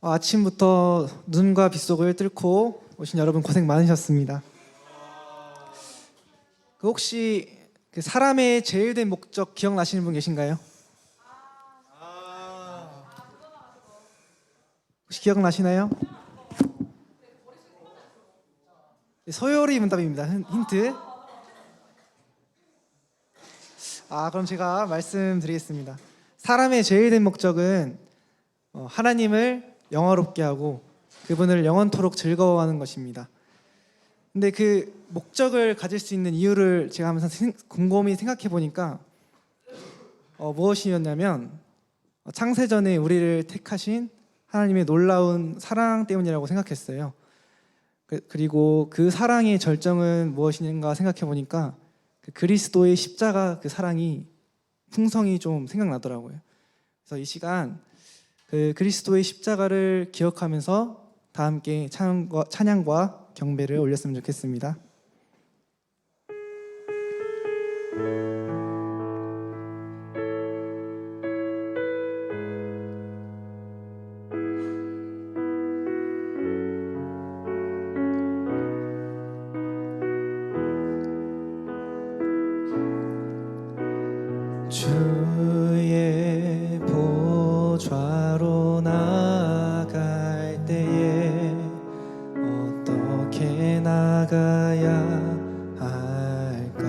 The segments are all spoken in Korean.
아침부터 눈과 빗속을 뚫고 오신 여러분 고생 많으셨습니다. 혹시 그 사람의 제일 된 목적 기억나시는 분 계신가요? 혹시 기억나시나요? 소요리 문답입니다. 힌트. 그럼 제가 말씀드리겠습니다. 사람의 제일 된 목적은 하나님을 영화롭게 하고 그분을 영원토록 즐거워하는 것입니다. 근데 그 목적을 가질 수 있는 이유를 제가 항상 곰곰이 생각해 보니까 무엇이었냐면 창세전에 우리를 택하신 하나님의 놀라운 사랑 때문이라고 생각했어요. 그리고 그 사랑의 절정은 무엇인가 생각해 보니까 그 그리스도의 십자가 그 사랑이 풍성이 좀 생각나더라고요. 그래서 이 시간 그 그리스도의 십자가를 기억하면서 다 함께 찬양과 경배를 올렸으면 좋겠습니다. 주의 보좌로 나갈 때에 어떻게 나가야 할까?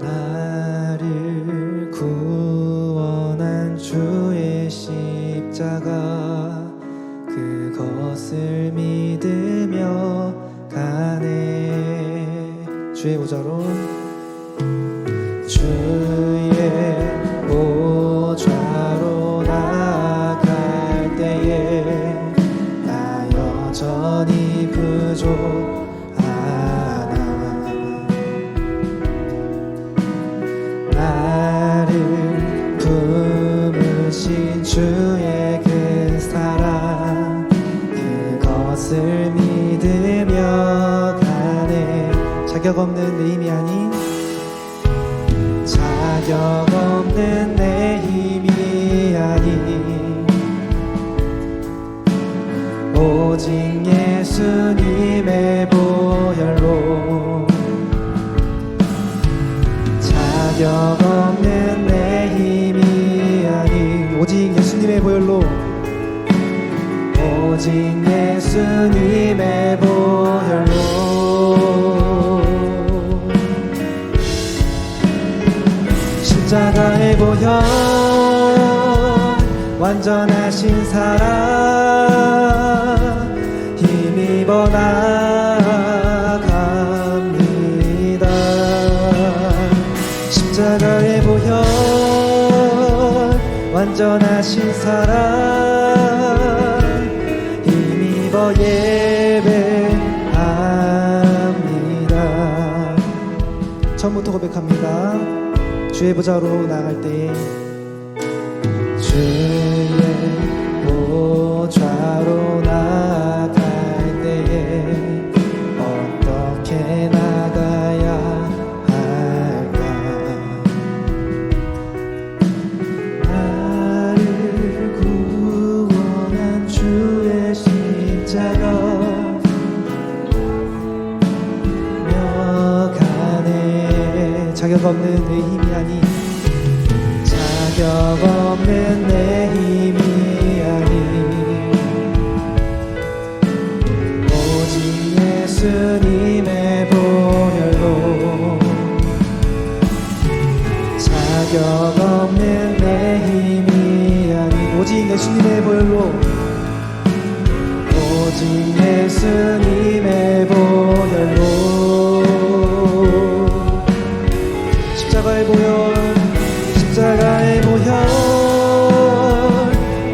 나를 구원한 주의 십자가 그것을 믿으며 가네. 주의 보좌로 주의 보좌로 나갈 때에 나 여전히 부족하나 나를 품으신 주의 그 사랑 그것을 믿으며 가네. 자격 없는 내 힘이 아닌 자격 없는 내 힘이 아닌 오직 예수님의 보혈로 자격 없는 내 힘이 아닌 오직 예수님의 보혈로 오직 예수님의 보혈로 십자가의 보혈 완전하신 사랑 힘입어 나갑니다. 십자가의 보혈 완전하신 사랑 힘입어 예배합니다. 처음부터 고백합니다. 주의 보좌로 나갈 때에 주의 보좌로 나갈 때에 어떻게 나가야 할까? 나를 구원한 주의 십자가 며 가네. 자격 없는 내 힘이 아닌 자격 없는 내 힘이 아닌 오직 예수님의 보혈로 자격 없는 내 힘이 아닌 오직 예수님의 보혈로 오직 예수님의 보혈로 십자가의 보혈 십자가의 보혈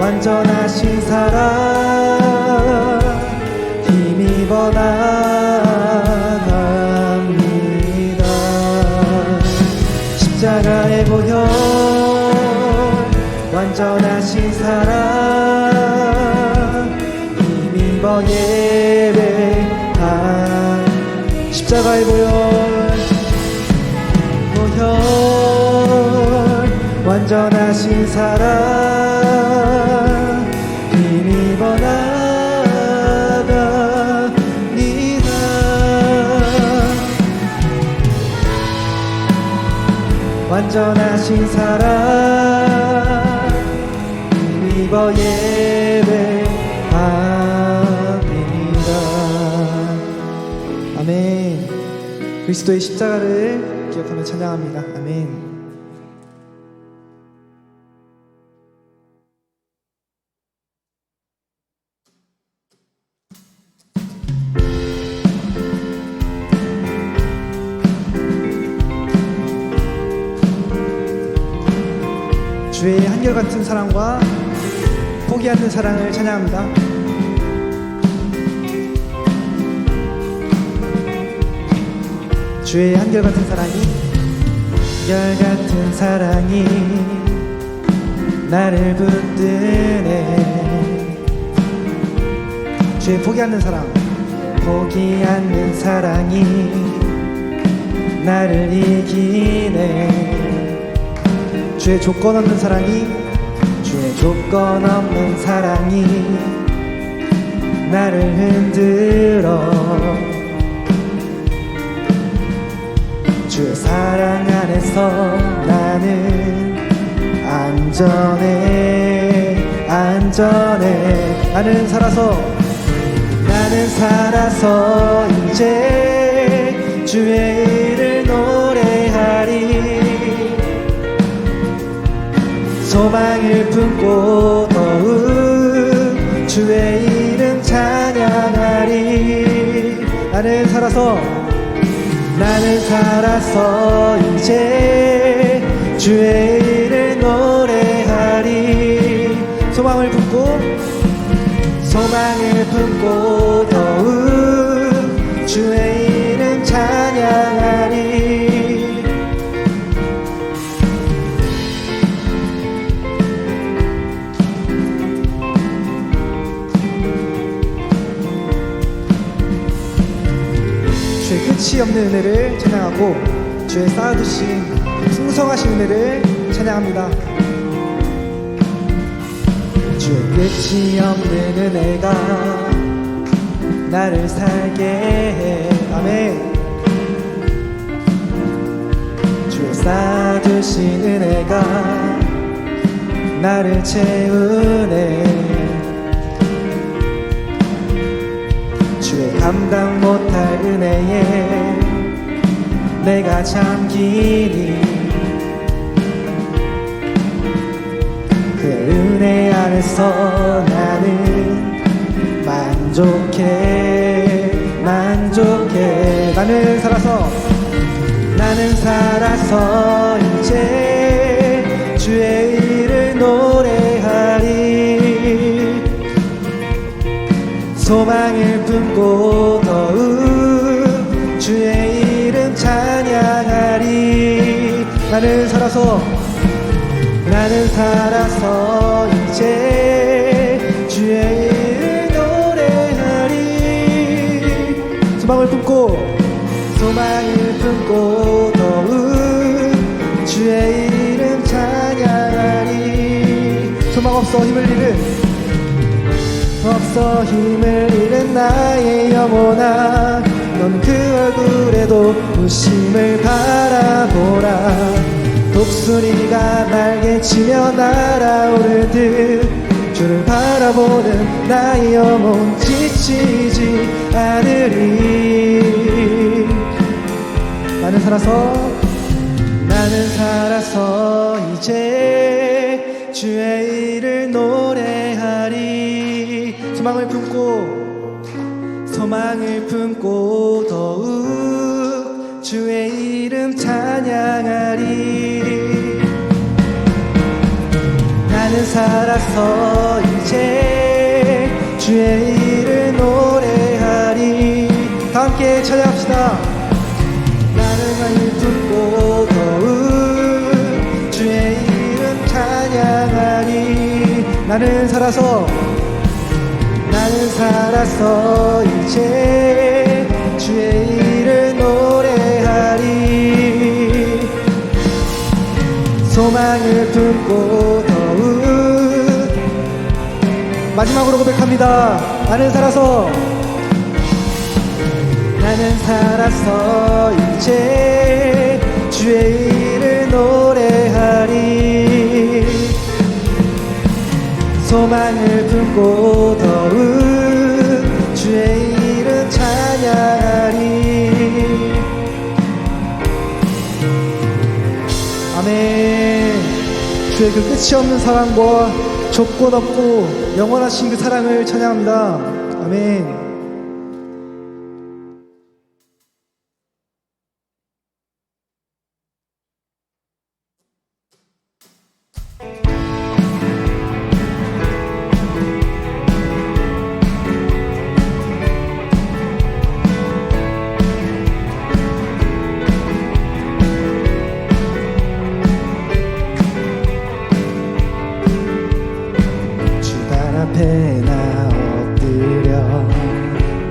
완전하신 사랑 힘입어 나갑니다. 십자가의 보혈 완전하신 사랑 힘입어 예배한 십자가의 보혈 완전하신 사랑 힘입어 나아갑니다. 완전하신 사랑 힘입어 예배합니다. 아멘. 그리스도의 십자가를 기억하며 찬양합니다. 아멘. 주의 한결같은 사랑과 포기 않는 사랑을 찬양합니다. 주의 한결같은 사랑이 한결같은 사랑이 나를 붙드네. 주의 포기 않는 사랑, 포기 않는 사랑이 나를 이기네. 주의 조건 없는 사랑이, 주의 조건 없는 사랑이 나를 흔들어. 주의 사랑 안에서 나는 안전해, 안전해. 나는 살아서 이제 주의 일을 노래하리. 소망을 품고 더욱 주의 이름 찬양하리. 나는 살아서 이제 주의 일을 노래하리. 소망을 품고 더욱 주의 이름 찬양하리. 주의 끝이 없는 은혜를 찬양하고 주의 쌓아두신 풍성하신 은혜를 찬양합니다. 주의 끝이 없는 은혜가 나를 살게 해. 아멘. 주의 쌓아두신 은혜가 나를 채우네. 주의 감당 못할 은혜에 내가 잠기니 그 은혜 안에서 나는 만족해. 나는 살아서 이제 주의 일을 노래하리. 소망을 품고 더욱 주의 이름 찬양하리. 나는 살아서 이제 주의 이름 노래하리. 소망을 품고 더욱 주의 이름 찬양하리. 소망 없어 힘을 잃은 나의 영혼아, 넌 그 얼굴에도 웃음을 바라보라. 독수리가 날개치며 날아오르듯 주를 바라보는 나의 영혼 지치지 않으리. 나는 살아서 이제 주의 일을 노래하리. 소망을 품고 더욱 주의 이름 찬양하리. 나는 살아서 이제 주의 일을 노래하리. 다 함께 찬양합시다. 나는 품고 더욱 주의 이름 찬양하리. 나는 살아서 이제 주의 일을 노래하리. 소망을 품고 더욱 마지막으로 고백합니다. 나는 살아서 이제 주의 일을 노래하리. 소망을 품고 더욱 주의 일은 찬양하리. 아멘. 주의 그 끝이 없는 사랑과 좁고 넓고 영원하신 그 사랑을 찬양합니다. 아멘. 앞에 나 엎드려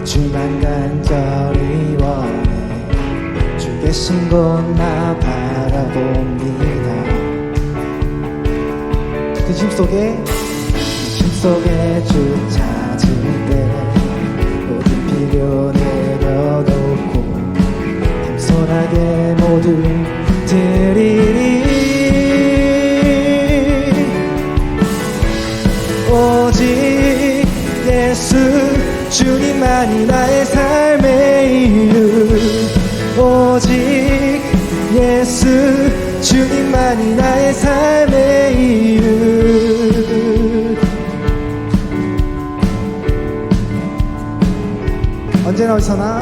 주만 간절히 원해. 주 계신 곳 나 바라봅니다. 그 힘 속에 주 찾을 때 모든 필요 내려놓고 겸손하게 모두 드리리. 오직 예수 주님만이 나의 삶의 이유. 오직 예수 주님만이 나의 삶의 이유. 언제나 어디서나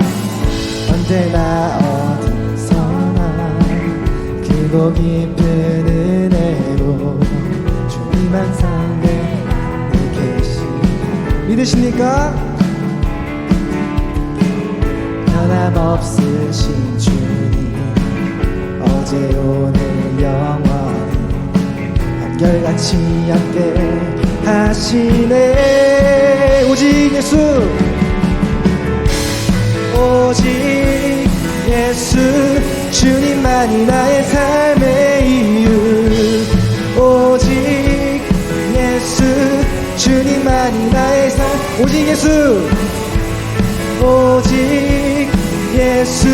크고 깊은 은혜로 주님 항상 믿으십니까? 변함없으신 주님 어제 오늘 영원히 한결같이 함께 하시네. 오직 예수 주님만이 나의 삶의 이유. 오직 예수 주님만이 나의 삶. 오직 예수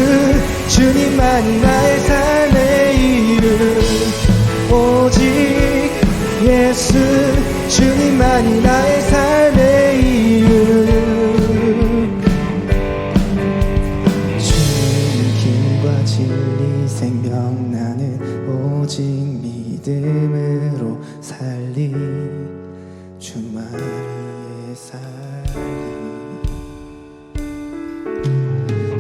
주님만이 나의 삶의 이유. 오직 예수 주님만이 나의 삶의 이유. 주님은 길과 진리 생명 나는 오직 믿음으로 살리. 주만의 살리.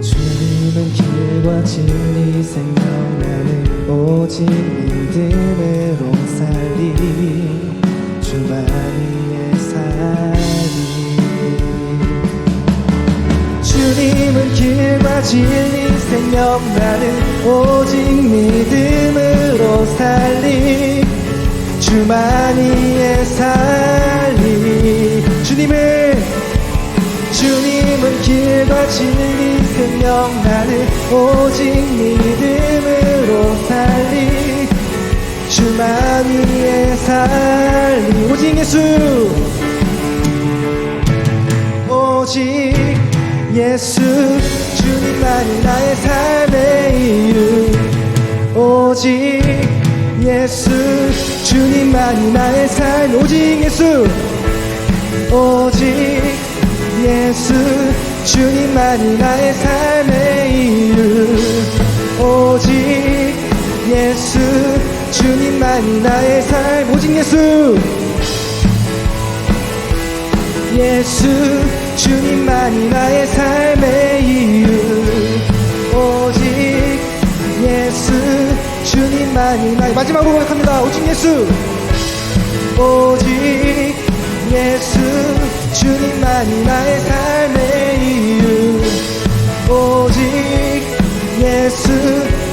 주님은 길과 진리 생명 나는 오직 믿음으로 살리. 주만의 살리. 주님은 길과 진리 생명 나는 오직 믿음으로 살리. 주만이의 살리. 주님은 길과 진리 생명 나는 오직 믿음으로 살리. 주만이의 살리. 오직 예수 주님만이 나의 삶의 이유. 오직 예수 주님만이 나의 삶. 오직 예수 주님만이 나의 삶의 이유. 오직 예수 주님만이 나의 삶. 오직 예수 주님만이 나의 삶의 이유. 오직 예수 주님만이 나의. 마지막으로 고백합니다. 오직 예수 주님만이 나의 삶의 이유. 오직 예수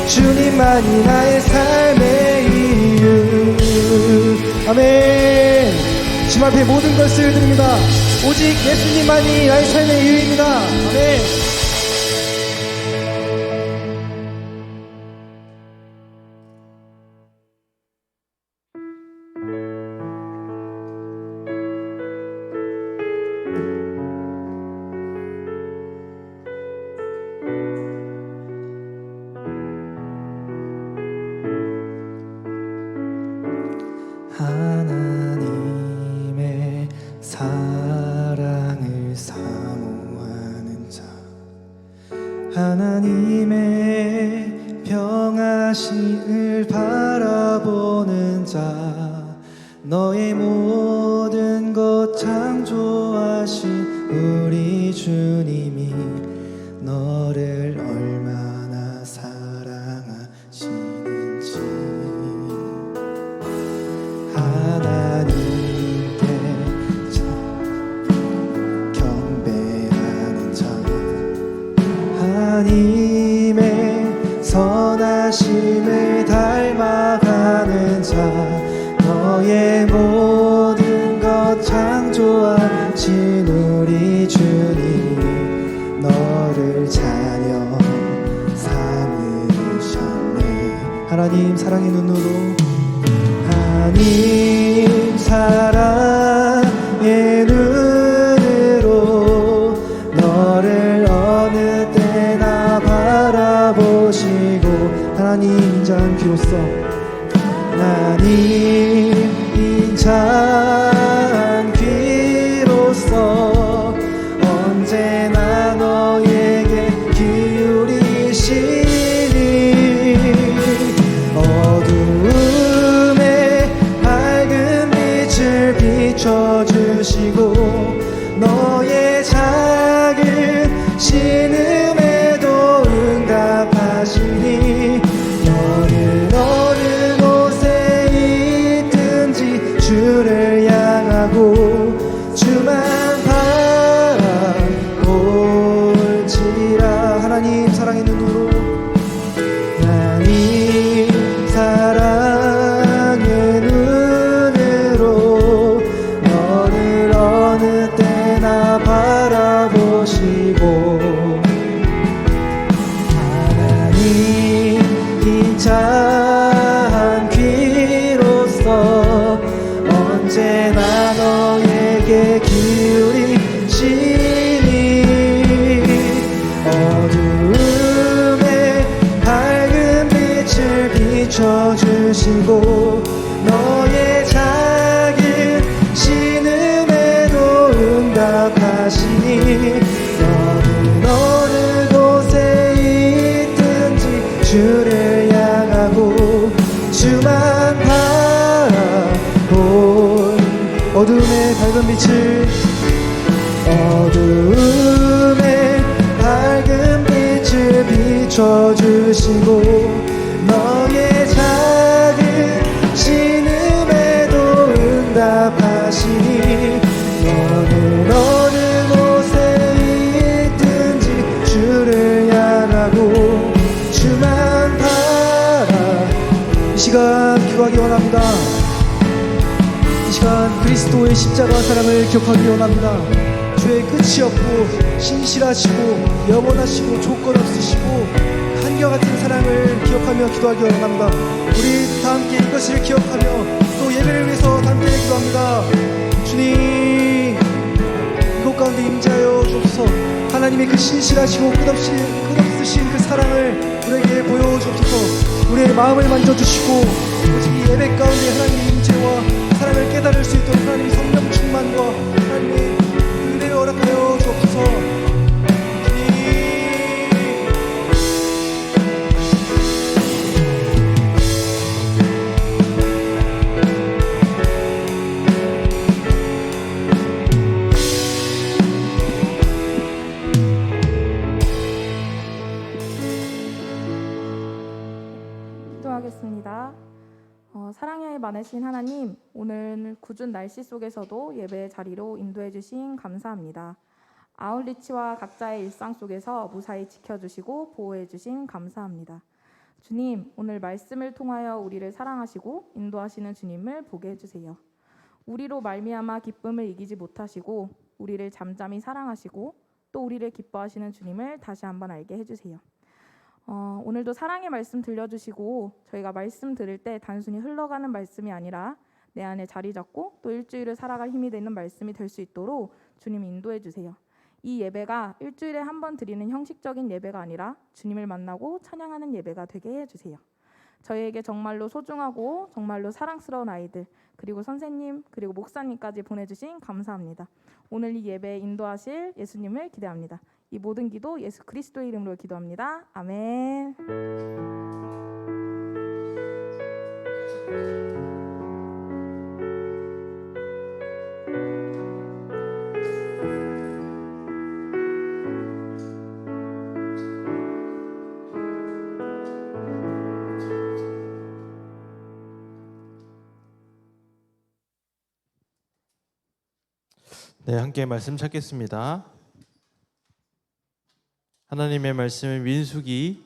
주님만이 나의 삶의 이유. 아멘. 주님 앞에 모든 것을 드립니다. 오직 예수님만이 나의 삶의 이유입니다. 아멘. 하나님의 평화심을 바라보는 자, 너의 모든 것 창조하신 우리 주님이 너를 얼마나 사랑하시는지 하나님께 경배하는 자, 하나님의 선하심을 닮아가는 자, 너의 모든 것 창조하신 우리 주님 너를 자녀 삼으셨네. 하나님 사랑의 눈으로, 하나님 사랑의 눈으로 너를 어느 때나 바라보시고, 하나님 인자한 귀로써, 하나님 인자한 귀로써 언제나 너에게 기울이시니 어두움에 밝은 빛을 비춰주시고 너의 작은 신음에도 응답하시니 너를 어느 곳에 있든지 주를 향하고 주만 바라볼지라. 하나님 사랑의 눈으로, 하나님 사랑의 눈으로 너를 어느 때나 바라보시고 하나님 인자한 귀로써 언제나 너에게 기울이시니 어두움에 밝은 빛을 비춰주시고 너의 작은 신음에도 응답하시니 너는 어느 곳에 있든지 주를 향하고 주만 바라본 어두움의 밝은 빛을 어두움에 밝은 빛을 비춰주시고 너의 작은 신음에도 응답하시니 너는 어느 곳에 있든지 주를 향하고 주만 바라. 이 시간 기도하기 원합니다. 이 시간 그리스도의 십자가 사랑을 기억하기 원합니다. 주의 끝이 없고 신실하시고 영원하시고 조건 없으시고 한결같은 사랑을 기억하며 기도하기 원합니다. 우리 다 함께 이것을 기억하며 또 예배를 위해서 함께 기도합니다. 주님, 이곳 가운데 임재하여 주옵소서. 하나님의 그 신실하시고 끝없으신 그 사랑을 우리에게 보여주옵소서. 우리의 마음을 만져주시고 오직 이 예배 가운데 하나님의 임재와 사랑을 깨달을 수 있도록 하나님의 성령 충만과 하나님의 은혜를 허락하여 주옵소서. 기도하겠습니다. 사랑에 많으신 하나님, 오늘 궂은 날씨 속에서도 예배의 자리로 인도해 주신 감사합니다. 아울리치와 각자의 일상 속에서 무사히 지켜주시고 보호해 주신 감사합니다. 주님, 오늘 말씀을 통하여 우리를 사랑하시고 인도하시는 주님을 보게 해주세요. 우리로 말미암아 기쁨을 이기지 못하시고 우리를 잠잠히 사랑하시고 또 우리를 기뻐하시는 주님을 다시 한번 알게 해주세요. 오늘도 사랑의 말씀 들려주시고 저희가 말씀 들을 때 단순히 흘러가는 말씀이 아니라 내 안에 자리 잡고 또 일주일을 살아갈 힘이 되는 말씀이 될 수 있도록 주님 인도해 주세요. 이 예배가 일주일에 한 번 드리는 형식적인 예배가 아니라 주님을 만나고 찬양하는 예배가 되게 해주세요. 저희에게 정말로 소중하고 정말로 사랑스러운 아이들 그리고 선생님 그리고 목사님까지 보내주신 감사합니다. 오늘 이 예배에 인도하실 예수님을 기대합니다. 이 모든 기도 예수 그리스도의 이름으로 기도합니다. 아멘. 네, 함께 말씀 찾겠습니다. 하나님의 말씀은 민수기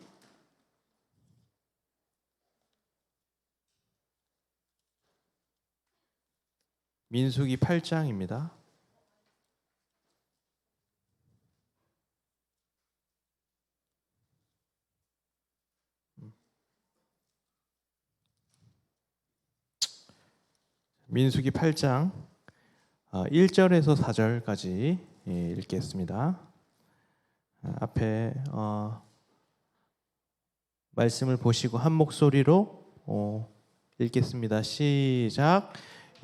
8장입니다. 민수기 8장 1절에서 4절까지 읽겠습니다. 앞에 말씀을 보시고 한 목소리로 읽겠습니다. 시작.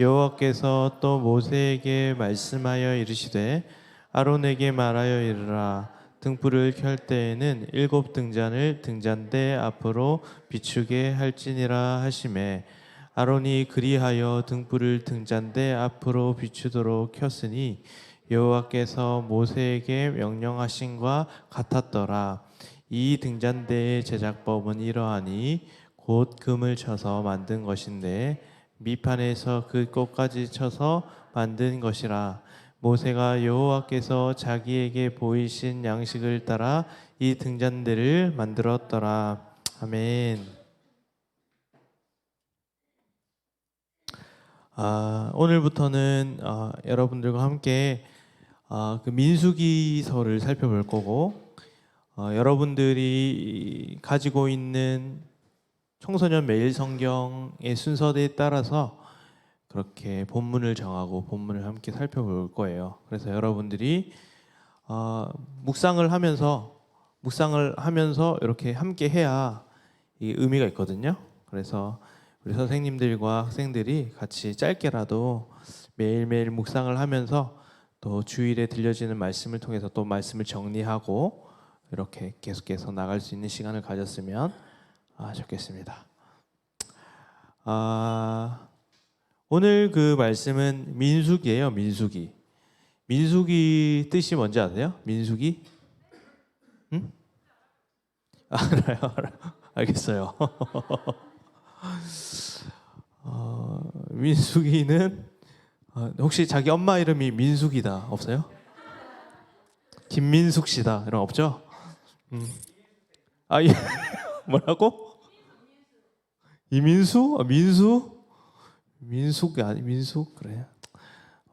여호와께서 또 모세에게 말씀하여 이르시되 아론에게 말하여 이르라. 등불을 켤 때에는 7 등잔을 등잔대 앞으로 비추게 할지니라 하시매 아론이 그리하여 등불을 등잔대 앞으로 비추도록 켰으니 여호와께서 모세에게 명령하신과 같았더라. 이 등잔대의 제작법은 이러하니 곧 금을 쳐서 만든 것인데 밑판에서 그 끝까지 쳐서 만든 것이라. 모세가 여호와께서 자기에게 보이신 양식을 따라 이 등잔대를 만들었더라. 아멘. 오늘부터는 여러분들과 함께 그 민수기서를 살펴볼 거고, 여러분들이 가지고 있는 청소년 매일 성경의 순서에 따라서 그렇게 본문을 정하고 본문을 함께 살펴볼 거예요. 그래서 여러분들이 묵상을 하면서 이렇게 함께 해야 이 의미가 있거든요. 그래서 우리 선생님들과 학생들이 같이 짧게라도 매일매일 묵상을 하면서 또 주일에 들려지는 말씀을 통해서 또 말씀을 정리하고 이렇게 계속해서 나갈 수 있는 시간을 가졌으면 좋겠습니다. 오늘 그 말씀은 민수기예요. 민수기 뜻이 뭔지 아세요? 민수기? 응? 알아요. 알겠어요. 민수기는 혹시 자기 엄마 이름이 민숙이다 없어요? 김민숙 씨다 이런 거 없죠? 예. 뭐라고? 이민수? 민숙이 아니 민숙 그래.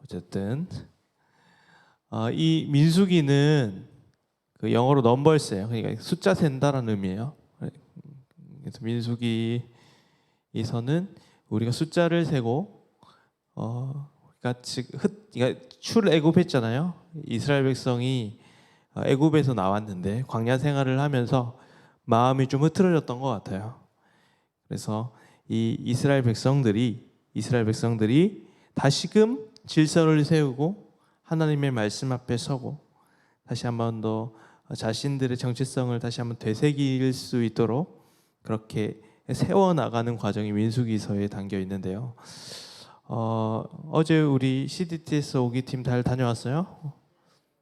어쨌든 이 민수기는 그 영어로 넘버스예요. 그러니까 숫자 센다라는 의미예요. 그래서 민수기에서는 우리가 숫자를 세고 그러니까 출애굽했잖아요. 이스라엘 백성이 애굽에서 나왔는데 광야 생활을 하면서 마음이 좀 흐트러졌던 것 같아요. 그래서 이 이스라엘 백성들이 다시금 질서를 세우고 하나님의 말씀 앞에 서고 다시 한 번 더 자신들의 정체성을 다시 한번 되새길 수 있도록 그렇게 세워나가는 과정이 민수기서에 담겨 있는데요. 어제 우리 CDTS 오기팀 잘 다녀왔어요?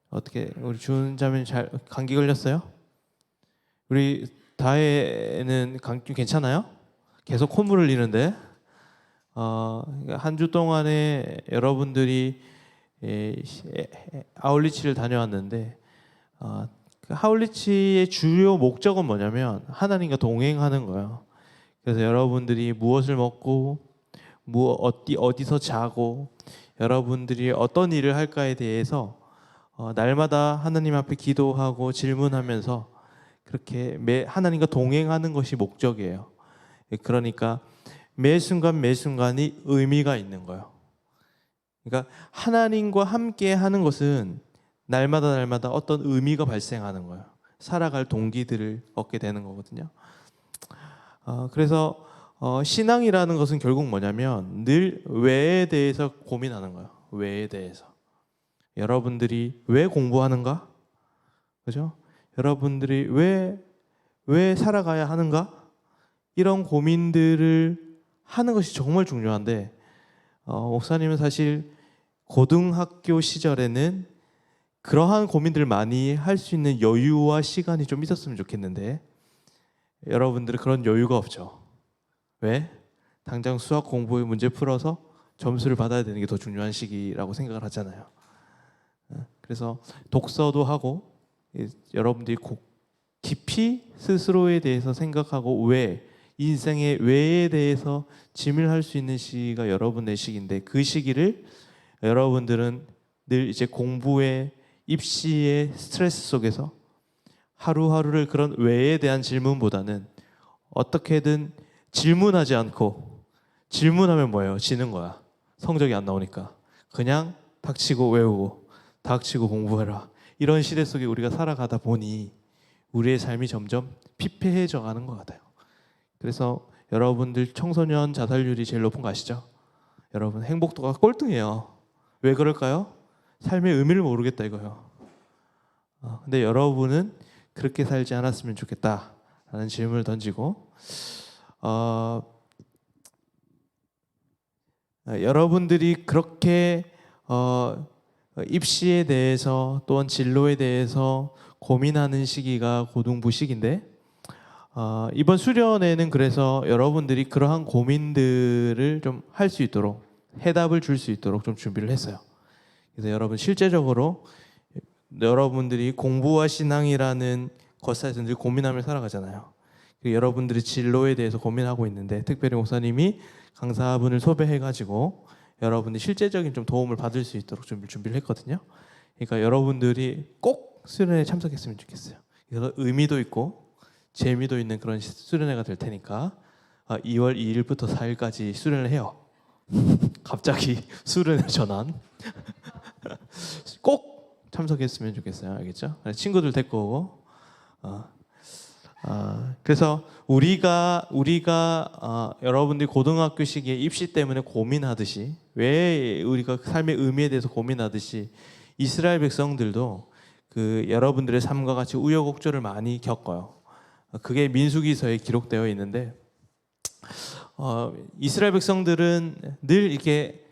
어떻게 우리 주은 자매는 잘 감기 걸렸어요? 우리 다혜는 감기 괜찮아요? 계속 콧물 흘리는데 한 주 동안에 여러분들이 아울리치를 다녀왔는데 그 아울리치의 주요 목적은 뭐냐면 하나님과 동행하는 거예요. 그래서 여러분들이 무엇을 먹고 어디서 자고 여러분들이 어떤 일을 할까에 대해서 날마다 하나님 앞에 기도하고 질문하면서 그렇게 하나님과 동행하는 것이 목적이에요. 그러니까 매 순간이 의미가 있는 거예요. 그러니까 하나님과 함께 하는 것은 날마다 어떤 의미가 발생하는 거예요. 살아갈 동기들을 얻게 되는 거거든요. 그래서 신앙이라는 것은 결국 뭐냐면 늘 왜에 대해서 고민하는 거예요. 왜에 대해서. 여러분들이 왜 공부하는가? 그죠? 여러분들이 왜 살아가야 하는가? 이런 고민들을 하는 것이 정말 중요한데 목사님은 사실 고등학교 시절에는 그러한 고민들을 많이 할 수 있는 여유와 시간이 좀 있었으면 좋겠는데 여러분들은 그런 여유가 없죠. 왜? 당장 수학 공부에 문제 풀어서 점수를 받아야 되는 게 더 중요한 시기라고 생각을 하잖아요. 그래서 독서도 하고 여러분들이 깊이 스스로에 대해서 생각하고 인생의 왜에 대해서 질문할 수 있는 시기가 여러분의 시기인데 그 시기를 여러분들은 늘 이제 공부의 입시의 스트레스 속에서 하루하루를 그런 왜에 대한 질문보다는 어떻게든 질문하지 않고 질문하면 뭐예요? 지는 거야. 성적이 안 나오니까. 그냥 닥치고 외우고 닥치고 공부해라. 이런 시대 속에 우리가 살아가다 보니 우리의 삶이 점점 피폐해져 가는 것 같아요. 그래서 여러분들 청소년 자살률이 제일 높은 거 아시죠? 여러분 행복도가 꼴등이에요. 왜 그럴까요? 삶의 의미를 모르겠다 이거예요. 근데 여러분은 그렇게 살지 않았으면 좋겠다라는 질문을 던지고 여러분들이 그렇게 입시에 대해서 또한 진로에 대해서 고민하는 시기가 고등부 시기인데 이번 수련회는 그래서 여러분들이 그러한 고민들을 좀 할 수 있도록 해답을 줄 수 있도록 좀 준비를 했어요. 그래서 여러분 실제적으로 여러분들이 공부와 신앙이라는 것 사이에서 늘 고민하며 살아가잖아요. 여러분들이 진로에 대해서 고민하고 있는데 특별히 목사님이 강사분을 섭외해가지고 여러분들이 실제적인 좀 도움을 받을 수 있도록 준비를 했거든요. 그러니까 여러분들이 꼭 수련회에 참석했으면 좋겠어요. 그래서 의미도 있고 재미도 있는 그런 수련회가 될 테니까 2월 2일부터 4일까지 수련을 해요. 갑자기 수련회 전환. 꼭 참석했으면 좋겠어요. 알겠죠? 친구들 데리고 오고. 그래서 우리가 여러분들이 고등학교 시기에 입시 때문에 고민하듯이 왜 우리가 삶의 의미에 대해서 고민하듯이 이스라엘 백성들도 그 여러분들의 삶과 같이 우여곡절을 많이 겪어요. 그게 민수기서에 기록되어 있는데 이스라엘 백성들은 늘 이렇게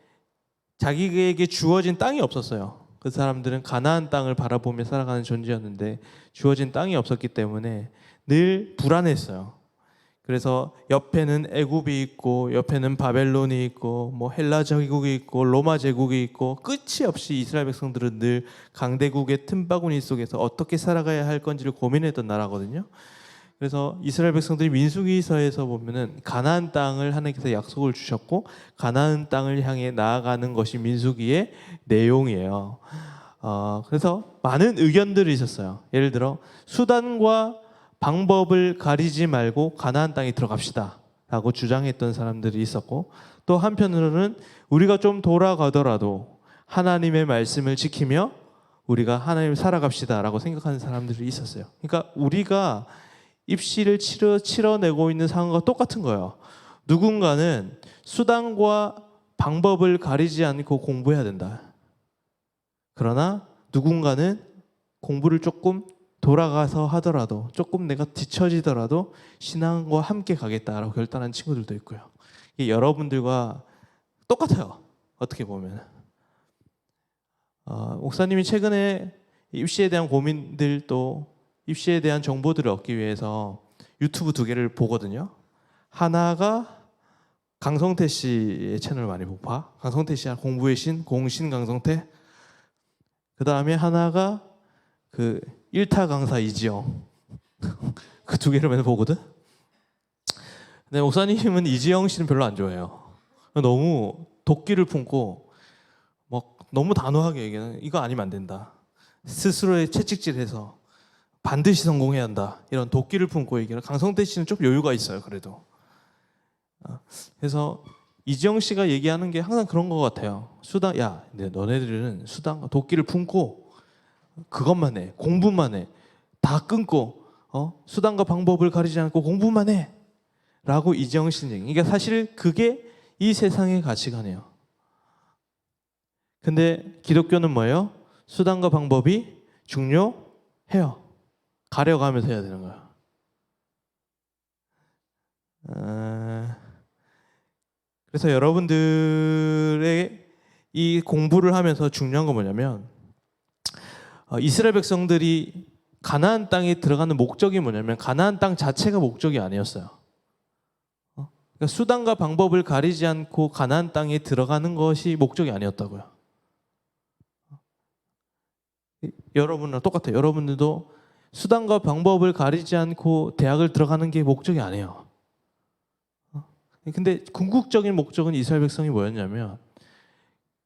자기에게 주어진 땅이 없었어요. 그 사람들은 가나안 땅을 바라보며 살아가는 존재였는데 주어진 땅이 없었기 때문에 늘 불안했어요. 그래서 옆에는 애굽이 있고 옆에는 바벨론이 있고 뭐 헬라 제국이 있고 로마 제국이 있고 끝이 없이 이스라엘 백성들은 늘 강대국의 틈바구니 속에서 어떻게 살아가야 할 건지를 고민했던 나라거든요. 그래서 이스라엘 백성들이 민수기서에서 보면은 가나안 땅을 하나님께서 약속을 주셨고 가나안 땅을 향해 나아가는 것이 민수기의 내용이에요. 그래서 많은 의견들이 있었어요. 예를 들어 수단과 방법을 가리지 말고 가나안 땅에 들어갑시다 라고 주장했던 사람들이 있었고 또 한편으로는 우리가 좀 돌아가더라도 하나님의 말씀을 지키며 우리가 하나님을 살아갑시다 라고 생각하는 사람들이 있었어요. 그러니까 우리가 입시를 치러내고 있는 상황과 똑같은 거예요. 누군가는 수단과 방법을 가리지 않고 공부해야 된다. 그러나 누군가는 공부를 조금 돌아가서 하더라도 조금 내가 뒤처지더라도 신앙과 함께 가겠다라고 결단한 친구들도 있고요. 이게 여러분들과 똑같아요. 어떻게 보면 목사님이 최근에 입시에 대한 고민들도 입시에 대한 정보들을 얻기 위해서 유튜브 2개를 보거든요. 하나가 강성태 씨의 채널을 많이 봐. 강성태 씨 공부의 신, 공신 강성태. 그 다음에 하나가 그 1타 강사 이지영. 그 2개를 맨날 보거든. 근데 목사님은 이지영 씨는 별로 안 좋아해요. 너무 도끼를 품고 막 너무 단호하게 얘기하는 이거 아니면 안 된다. 스스로의 채찍질해서 반드시 성공해야 한다. 이런 도끼를 품고 얘기하는 강성태 씨는 좀 여유가 있어요. 그래도. 그래서 이지영 씨가 얘기하는 게 항상 그런 것 같아요. 수단, 야, 너네들은 수단과 도끼를 품고 그것만 해, 공부만 해, 다 끊고 수단과 방법을 가리지 않고 공부만 해. 라고 이지영 씨는 얘기. 그러니까 사실 그게 이 세상의 가치관이에요. 근데 기독교는 뭐예요? 수단과 방법이 중요해요. 가려가면서 해야 되는 거예요. 그래서 여러분들의 이 공부를 하면서 중요한 건 뭐냐면 이스라엘 백성들이 가나안 땅에 들어가는 목적이 뭐냐면 가나안 땅 자체가 목적이 아니었어요. 그러니까 수단과 방법을 가리지 않고 가나안 땅에 들어가는 것이 목적이 아니었다고요. 여러분이랑 똑같아요. 여러분들도 수단과 방법을 가리지 않고 대학을 들어가는 게 목적이 아니에요. 근데 궁극적인 목적은 이스라엘 백성이 뭐였냐면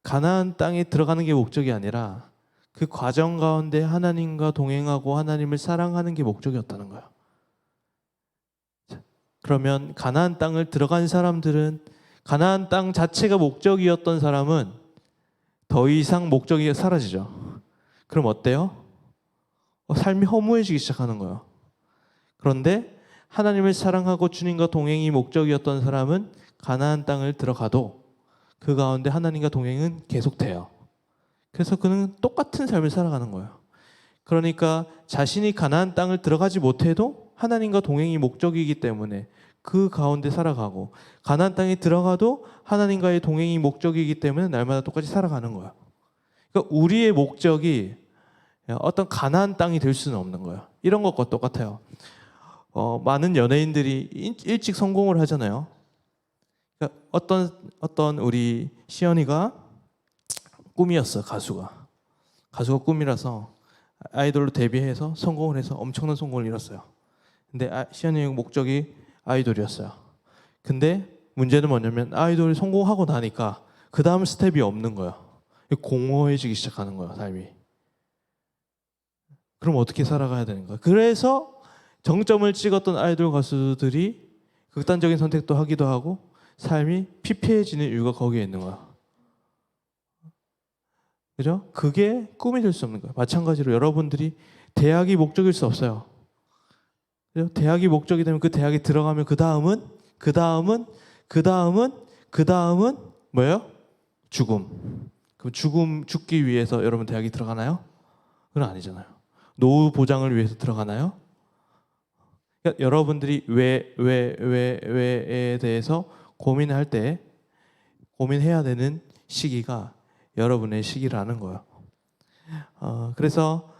가나안 땅에 들어가는 게 목적이 아니라 그 과정 가운데 하나님과 동행하고 하나님을 사랑하는 게 목적이었다는 거예요. 그러면 가나안 땅을 들어간 사람들은 가나안 땅 자체가 목적이었던 사람은 더 이상 목적이 사라지죠. 그럼 어때요? 삶이 허무해지기 시작하는 거예요. 그런데 하나님을 사랑하고 주님과 동행이 목적이었던 사람은 가나안 땅을 들어가도 그 가운데 하나님과 동행은 계속돼요. 그래서 그는 똑같은 삶을 살아가는 거예요. 그러니까 자신이 가나안 땅을 들어가지 못해도 하나님과 동행이 목적이기 때문에 그 가운데 살아가고 가나안 땅에 들어가도 하나님과의 동행이 목적이기 때문에 날마다 똑같이 살아가는 거예요. 그러니까 우리의 목적이 어떤 가나안 땅이 될 수는 없는 거예요. 이런 것과 똑같아요. 많은 연예인들이 일찍 성공을 하잖아요. 그러니까 어떤 우리 시연이가 꿈이었어. 가수가 꿈이라서 아이돌로 데뷔해서 성공을 해서 엄청난 성공을 이뤘어요. 근데 시연이의 목적이 아이돌이었어요. 근데 문제는 뭐냐면 아이돌이 성공하고 나니까 그 다음 스텝이 없는 거예요. 공허해지기 시작하는 거예요, 삶이. 그럼 어떻게 살아가야 되는 거예요? 그래서 정점을 찍었던 아이돌 가수들이 극단적인 선택도 하기도 하고 삶이 피폐해지는 이유가 거기에 있는 거야. 그죠? 그게 꿈이 될 수 없는 거예요. 마찬가지로 여러분들이 대학이 목적일 수 없어요. 그죠? 대학이 목적이 되면 그 대학에 들어가면 그 다음은 뭐예요? 죽음. 그럼 죽기 위해서 여러분 대학이 들어가나요? 그건 아니잖아요. 노후 보장을 위해서 들어가나요? 그러니까 여러분들이 왜에 대해서 고민할 때 고민해야 되는 시기가 여러분의 시기라는 거예요. 그래서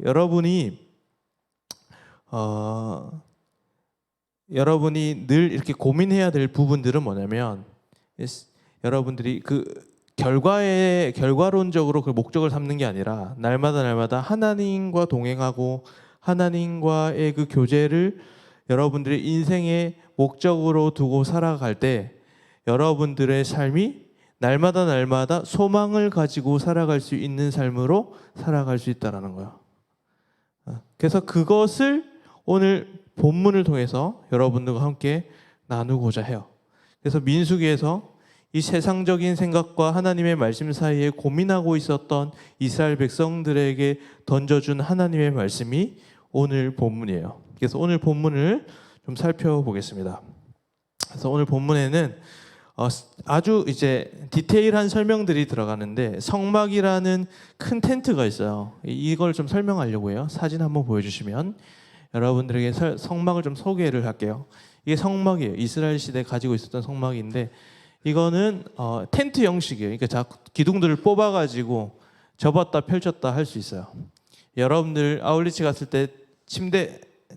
여러분이 늘 이렇게 고민해야 될 부분들은 뭐냐면 여러분들이 그 결과론적으로 그 목적을 삼는 게 아니라 날마다 하나님과 동행하고 하나님과의 그 교제를 여러분들의 인생의 목적으로 두고 살아갈 때 여러분들의 삶이 날마다 소망을 가지고 살아갈 수 있는 삶으로 살아갈 수 있다는 거예요. 그래서 그것을 오늘 본문을 통해서 여러분들과 함께 나누고자 해요. 그래서 민수기에서 이 세상적인 생각과 하나님의 말씀 사이에 고민하고 있었던 이스라엘 백성들에게 던져준 하나님의 말씀이 오늘 본문이에요. 그래서 오늘 본문을 좀 살펴보겠습니다. 그래서 오늘 본문에는 아주 이제 디테일한 설명들이 들어가는데 성막이라는 큰 텐트가 있어요. 이걸 좀 설명하려고 해요. 사진 한번 보여주시면 여러분들에게 성막을 좀 소개를 할게요. 이게 성막이에요. 이스라엘 시대에 가지고 있었던 성막인데 이거는 텐트 형식이에요. 그러니까 기둥들을 뽑아가지고 접었다 펼쳤다 할 수 있어요. 여러분들 아울리치 갔을 때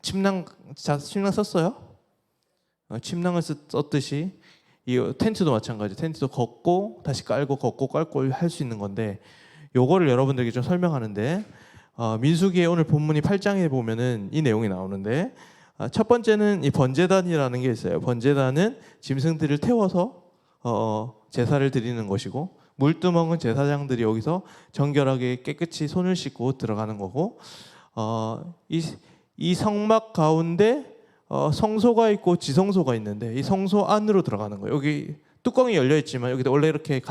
침낭 썼어요? 침낭을 썼듯이 이 텐트도 마찬가지. 텐트도 걷고 다시 깔고 걷고 깔고 할 수 있는 건데 요거를 여러분들에게 좀 설명하는데 민수기의 오늘 본문이 8장에 보면은 이 내용이 나오는데 첫 번째는 이 번제단이라는 게 있어요. 번제단은 짐승들을 태워서 제사를 드리는 것이고 물두멍은 제사장들이 여기서 정결하게 깨끗이 손을 씻고 들어가는 거고 이 성막 가운데 성소가 있고 지성소가 있는데 이 성소 안으로 들어가는 거예요. 여기 뚜껑이 열려 있지만 여기 원래 이렇게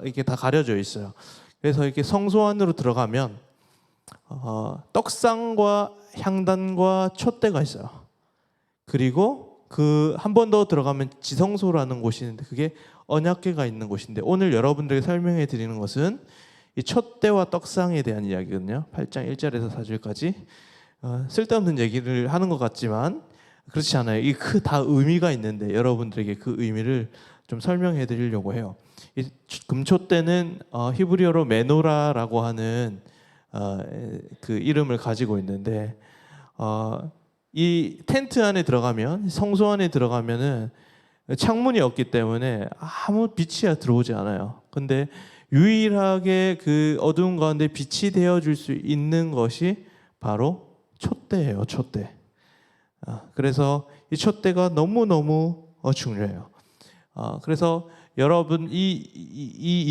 이렇게 다 가려져 있어요. 그래서 이렇게 성소 안으로 들어가면 떡상과 향단과 촛대가 있어요. 그리고 그 한 번 더 들어가면 지성소라는 곳이 있는데 그게 언약궤가 있는 곳인데 오늘 여러분들에게 설명해 드리는 것은 이 촛대와 떡상에 대한 이야기거든요. 8장 1절에서 4절까지 쓸데없는 얘기를 하는 것 같지만 그렇지 않아요. 이 다 의미가 있는데 여러분들에게 그 의미를 좀 설명해 드리려고 해요. 이 금초대는 히브리어로 메노라라고 하는 그 이름을 가지고 있는데 이 텐트 안에 들어가면, 성소 안에 들어가면은 창문이 없기 때문에 아무 빛이 들어오지 않아요. 근데 유일하게 그 어두운 가운데 빛이 되어 줄 수 있는 것이 바로 촛대예요. 촛대. 그래서 이 촛대가 너무너무 중요해요. 그래서 여러분 이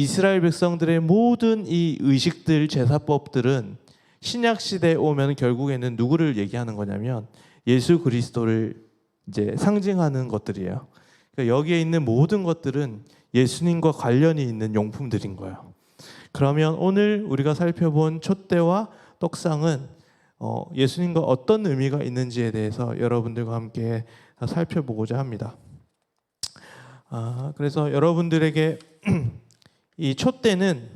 이스라엘 백성들의 모든 이 의식들, 제사법들은 신약 시대에 오면 결국에는 누구를 얘기하는 거냐면 예수 그리스도를 이제 상징하는 것들이에요. 그러니까 여기에 있는 모든 것들은 예수님과 관련이 있는 용품들인 거예요. 그러면 오늘 우리가 살펴본 촛대와 떡상은 예수님과 어떤 의미가 있는지에 대해서 여러분들과 함께 살펴보고자 합니다. 그래서 여러분들에게 이 촛대는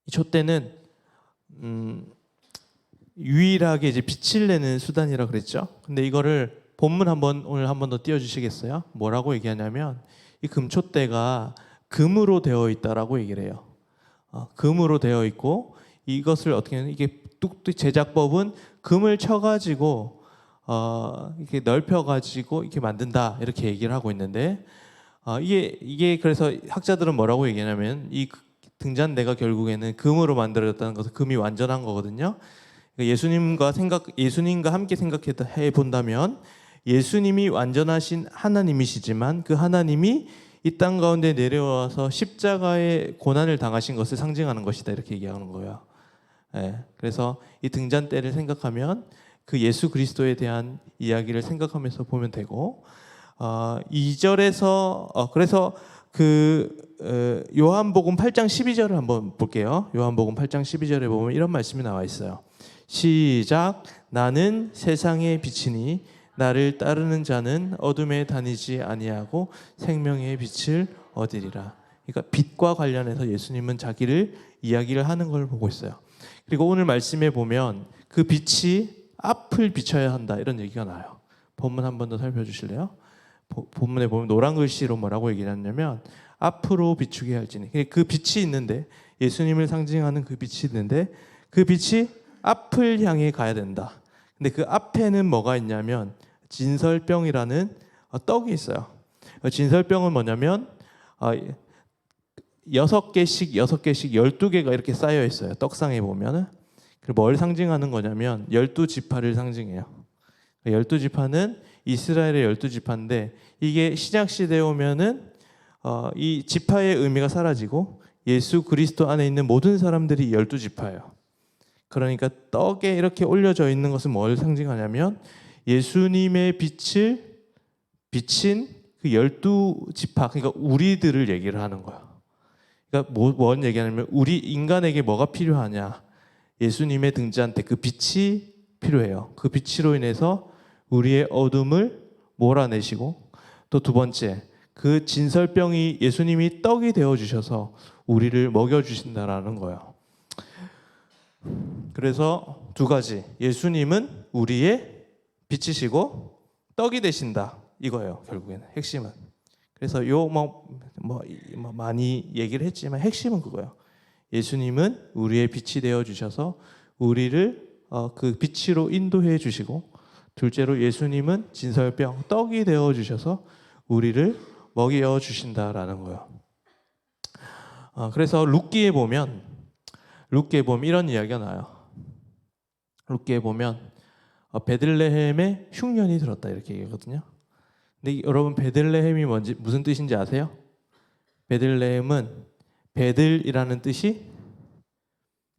이 촛대는 유일하게 이제 빛을 내는 수단이라 그랬죠. 근데 이거를 본문 오늘 한 번 더 띄워주시겠어요? 뭐라고 얘기하냐면 이 금촛대가 금으로 되어 있다라고 얘기를 해요. 금으로 되어 있고 이것을 어떻게 하면 이게 뚝뚝 제작법은 금을 쳐가지고 이렇게 넓혀가지고 이렇게 만든다 이렇게 얘기를 하고 있는데 이게 그래서 학자들은 뭐라고 얘기하냐면 이 등잔대가 결국에는 금으로 만들어졌다는 것은 금이 완전한 거거든요. 그러니까 예수님과 함께 생각해 본다면 예수님이 완전하신 하나님이시지만 그 하나님이 이 땅 가운데 내려와서 십자가의 고난을 당하신 것을 상징하는 것이다 이렇게 얘기하는 거예요. 그래서 이 등잔대를 생각하면 그 예수 그리스도에 대한 이야기를 생각하면서 보면 되고 2절에서 그래서 요한복음 8장 12절을 한번 볼게요. 요한복음 8장 12절에 보면 이런 말씀이 나와 있어요. 시작. 나는 세상의 빛이니 나를 따르는 자는 어둠에 다니지 아니하고 생명의 빛을 얻으리라. 그러니까 빛과 관련해서 예수님은 자기를 이야기를 하는 걸 보고 있어요. 그리고 오늘 말씀에 보면 그 빛이 앞을 비춰야 한다 이런 얘기가 나와요. 본문 한 번 더 살펴주실래요? 본문에 보면 노란 글씨로 뭐라고 얘기하냐면 앞으로 비추게 할지니. 그 빛이 있는데 예수님을 상징하는 그 빛이 있는데 그 빛이 앞을 향해 가야 된다. 근데 그 앞에는 뭐가 있냐면 진설병이라는 떡이 있어요. 진설병은 뭐냐면 6개씩 12개가 이렇게 쌓여 있어요. 떡상에 보면은. 그리고 뭘 상징하는 거냐면 12지파를 상징해요. 12지파는 이스라엘의 12지파인데 이게 신약 시대에 오면은 이 지파의 의미가 사라지고 예수 그리스도 안에 있는 모든 사람들이 12지파예요. 그러니까 떡에 이렇게 올려져 있는 것은 뭘 상징하냐면 예수님의 빛을 비친 그 12지파, 그러니까 우리들을 얘기를 하는 거야. 그러니까 뭔 얘기하냐면 우리 인간에게 뭐가 필요하냐? 예수님의 등잔대 그 빛이 필요해요. 그 빛으로 인해서 우리의 어둠을 몰아내시고 또 두 번째 그 진설병이 예수님이 떡이 되어 주셔서 우리를 먹여 주신다라는 거예요. 그래서 두 가지, 예수님은 우리의 빛이시고 떡이 되신다 이거예요. 결국에는 핵심은. 그래서 많이 얘기를 했지만 핵심은 그거예요. 예수님은 우리의 빛이 되어 주셔서 우리를 그 빛으로 인도해 주시고, 둘째로 예수님은 진설병 떡이 되어 주셔서 우리를 먹여 주신다라는 거예요. 그래서 룻기에 보면 이런 이야기가 나와요. 룻기에 보면 베들레헴에 흉년이 들었다 이렇게 얘기하거든요. 근데 여러분 베들레헴이 무슨 뜻인지 아세요? 베들레헴은 베들이라는 뜻이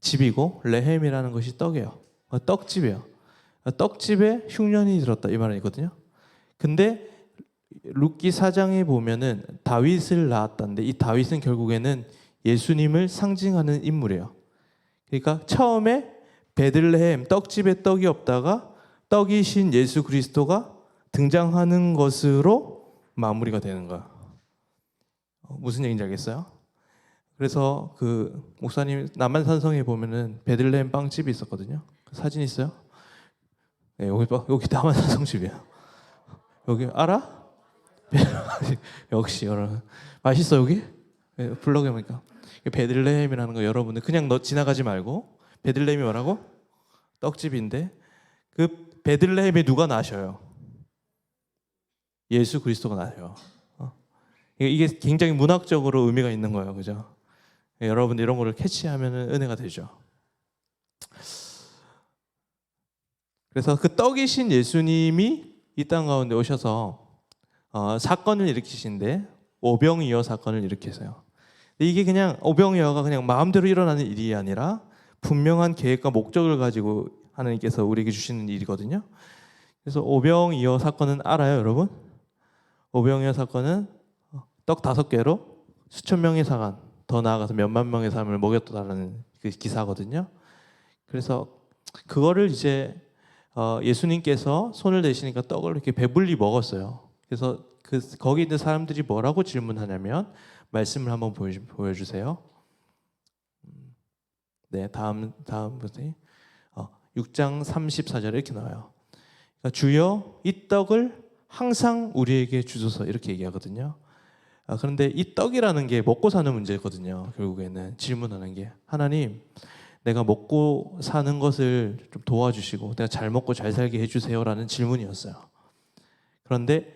집이고 레헴이라는 것이 떡이에요. 떡집이에요. 떡집에 흉년이 들었다 이 말이거든요. 근데 룻기 4장에 보면은 다윗을 낳았다는데 이 다윗은 결국에는 예수님을 상징하는 인물이에요. 그러니까 처음에 베들레헴 떡집에 떡이 없다가 떡이신 예수 그리스도가 등장하는 것으로 마무리가 되는 거야. 무슨 얘기인지 알겠어요? 그래서 그 목사님 남한산성에 보면은 베들레헴 빵집이 있었거든요. 그 사진 있어요? 네, 여기 남한산성 집이에요. 여기 알아? 역시 여러분 맛있어 여기? 네, 블로그에 보니까 베들레헴이라는 거 여러분들 그냥 지나가지 말고 베들레헴이 뭐라고? 떡집인데 그 베들레헴에 누가 나셔요? 예수 그리스도가 나셔요. 이게 굉장히 문학적으로 의미가 있는 거예요, 그죠? 여러분들 이런 거를 캐치하면 은혜가 되죠. 그래서 그 떡이신 예수님이 이 땅 가운데 오셔서 사건을 일으키신데 오병이어 사건을 일으키세요. 이게 그냥 오병이어가 그냥 마음대로 일어나는 일이 아니라 분명한 계획과 목적을 가지고 하나님께서 우리에게 주시는 일이거든요. 그래서 오병이어 사건은 알아요, 여러분? 오병이어 사건은 떡 5개로 수천 명의 사람, 더 나아가서 몇만 명의 사람을 먹였다라는 그 기사거든요. 그래서 그거를 이제 예수님께서 손을 대시니까 떡을 이렇게 배불리 먹었어요. 그래서 거기 있는 사람들이 뭐라고 질문하냐면 말씀을 한번 보여주세요. 네, 다음 보세요. 6장 34절에 이렇게 나와요. 그러니까 주여 이 떡을 항상 우리에게 주소서 이렇게 얘기하거든요. 그런데 이 떡이라는 게 먹고 사는 문제거든요. 결국에는 질문하는 게 하나님 내가 먹고 사는 것을 좀 도와주시고 내가 잘 먹고 잘 살게 해주세요라는 질문이었어요. 그런데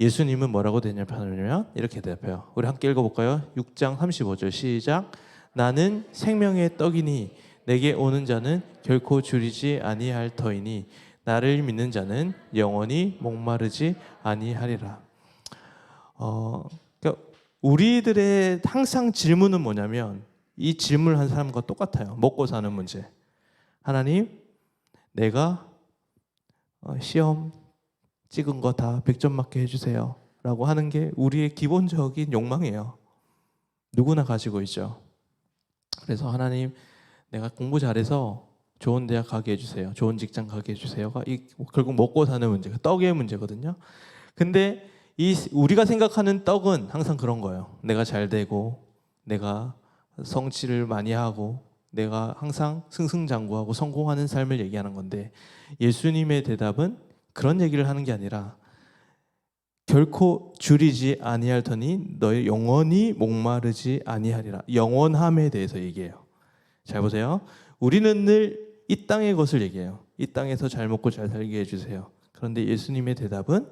예수님은 뭐라고 대답하냐면 이렇게 대답해요. 우리 함께 읽어볼까요? 6장 35절 시작. 나는 생명의 떡이니 내게 오는 자는 결코 줄이지 아니할 터이니 나를 믿는 자는 영원히 목마르지 아니하리라. 그러니까 우리들의 항상 질문은 뭐냐면 이 질문을 한 사람과 똑같아요. 먹고 사는 문제. 하나님, 내가 시험 찍은 거 다 100점 맞게 해주세요 라고 하는 게 우리의 기본적인 욕망이에요. 누구나 가지고 있죠. 그래서 하나님, 내가 공부 잘해서 좋은 대학 가게 해주세요. 좋은 직장 가게 해주세요가 결국 먹고 사는 문제, 떡의 문제거든요. 근데 우리가 생각하는 떡은 항상 그런 거예요. 내가 잘 되고 내가 성취를 많이 하고 내가 항상 승승장구하고 성공하는 삶을 얘기하는 건데 예수님의 대답은 그런 얘기를 하는 게 아니라 결코 줄이지 아니할 터니 너희 영원히 목마르지 아니하리라. 영원함에 대해서 얘기해요. 잘 보세요. 우리는 늘 이 땅의 것을 얘기해요. 이 땅에서 잘 먹고 잘 살게 해주세요. 그런데 예수님의 대답은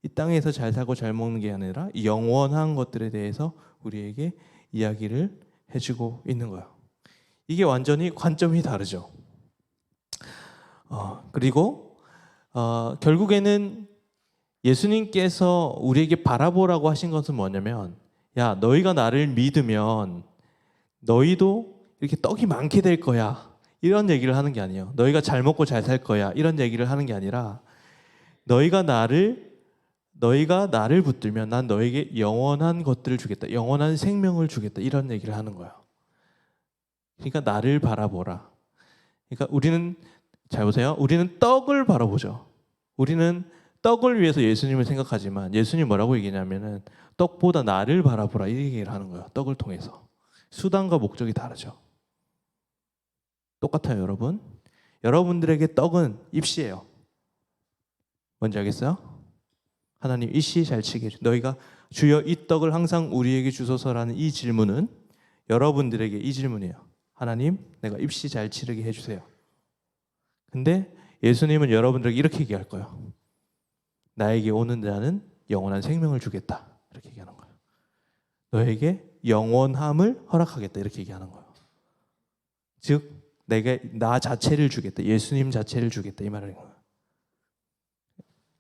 이 땅에서 잘 살고 잘 먹는 게 아니라 영원한 것들에 대해서 우리에게 이야기를 해주고 있는 거예요. 이게 완전히 관점이 다르죠. 그리고 결국에는 예수님께서 우리에게 바라보라고 하신 것은 뭐냐면 야 너희가 나를 믿으면 너희도 이렇게 떡이 많게 될 거야 이런 얘기를 하는 게 아니에요. 너희가 잘 먹고 잘 살 거야 이런 얘기를 하는 게 아니라 너희가 나를 붙들면 난 너에게 영원한 것들을 주겠다. 영원한 생명을 주겠다. 이런 얘기를 하는 거예요. 그러니까 나를 바라보라. 그러니까 우리는 잘 보세요. 우리는 떡을 바라보죠. 우리는 떡을 위해서 예수님을 생각하지만 예수님 뭐라고 얘기냐면은 떡보다 나를 바라보라 이 얘기를 하는 거예요. 떡을 통해서. 수단과 목적이 다르죠. 똑같아요, 여러분. 여러분들에게 떡은 입시예요. 뭔지 알겠어요? 하나님 입시 잘 치게 해주. 너희가 주여 이 떡을 항상 우리에게 주소서라는 이 질문은 여러분들에게 이 질문이에요. 하나님, 내가 입시 잘 치르게 해주세요. 근데 예수님은 여러분들에게 이렇게 얘기할 거예요. 나에게 오는 자는 영원한 생명을 주겠다. 이렇게 얘기하는 거예요. 너에게 영원함을 허락하겠다. 이렇게 얘기하는 거예요. 즉 내가 나 자체를 주겠다. 예수님 자체를 주겠다. 이 말을 거예요.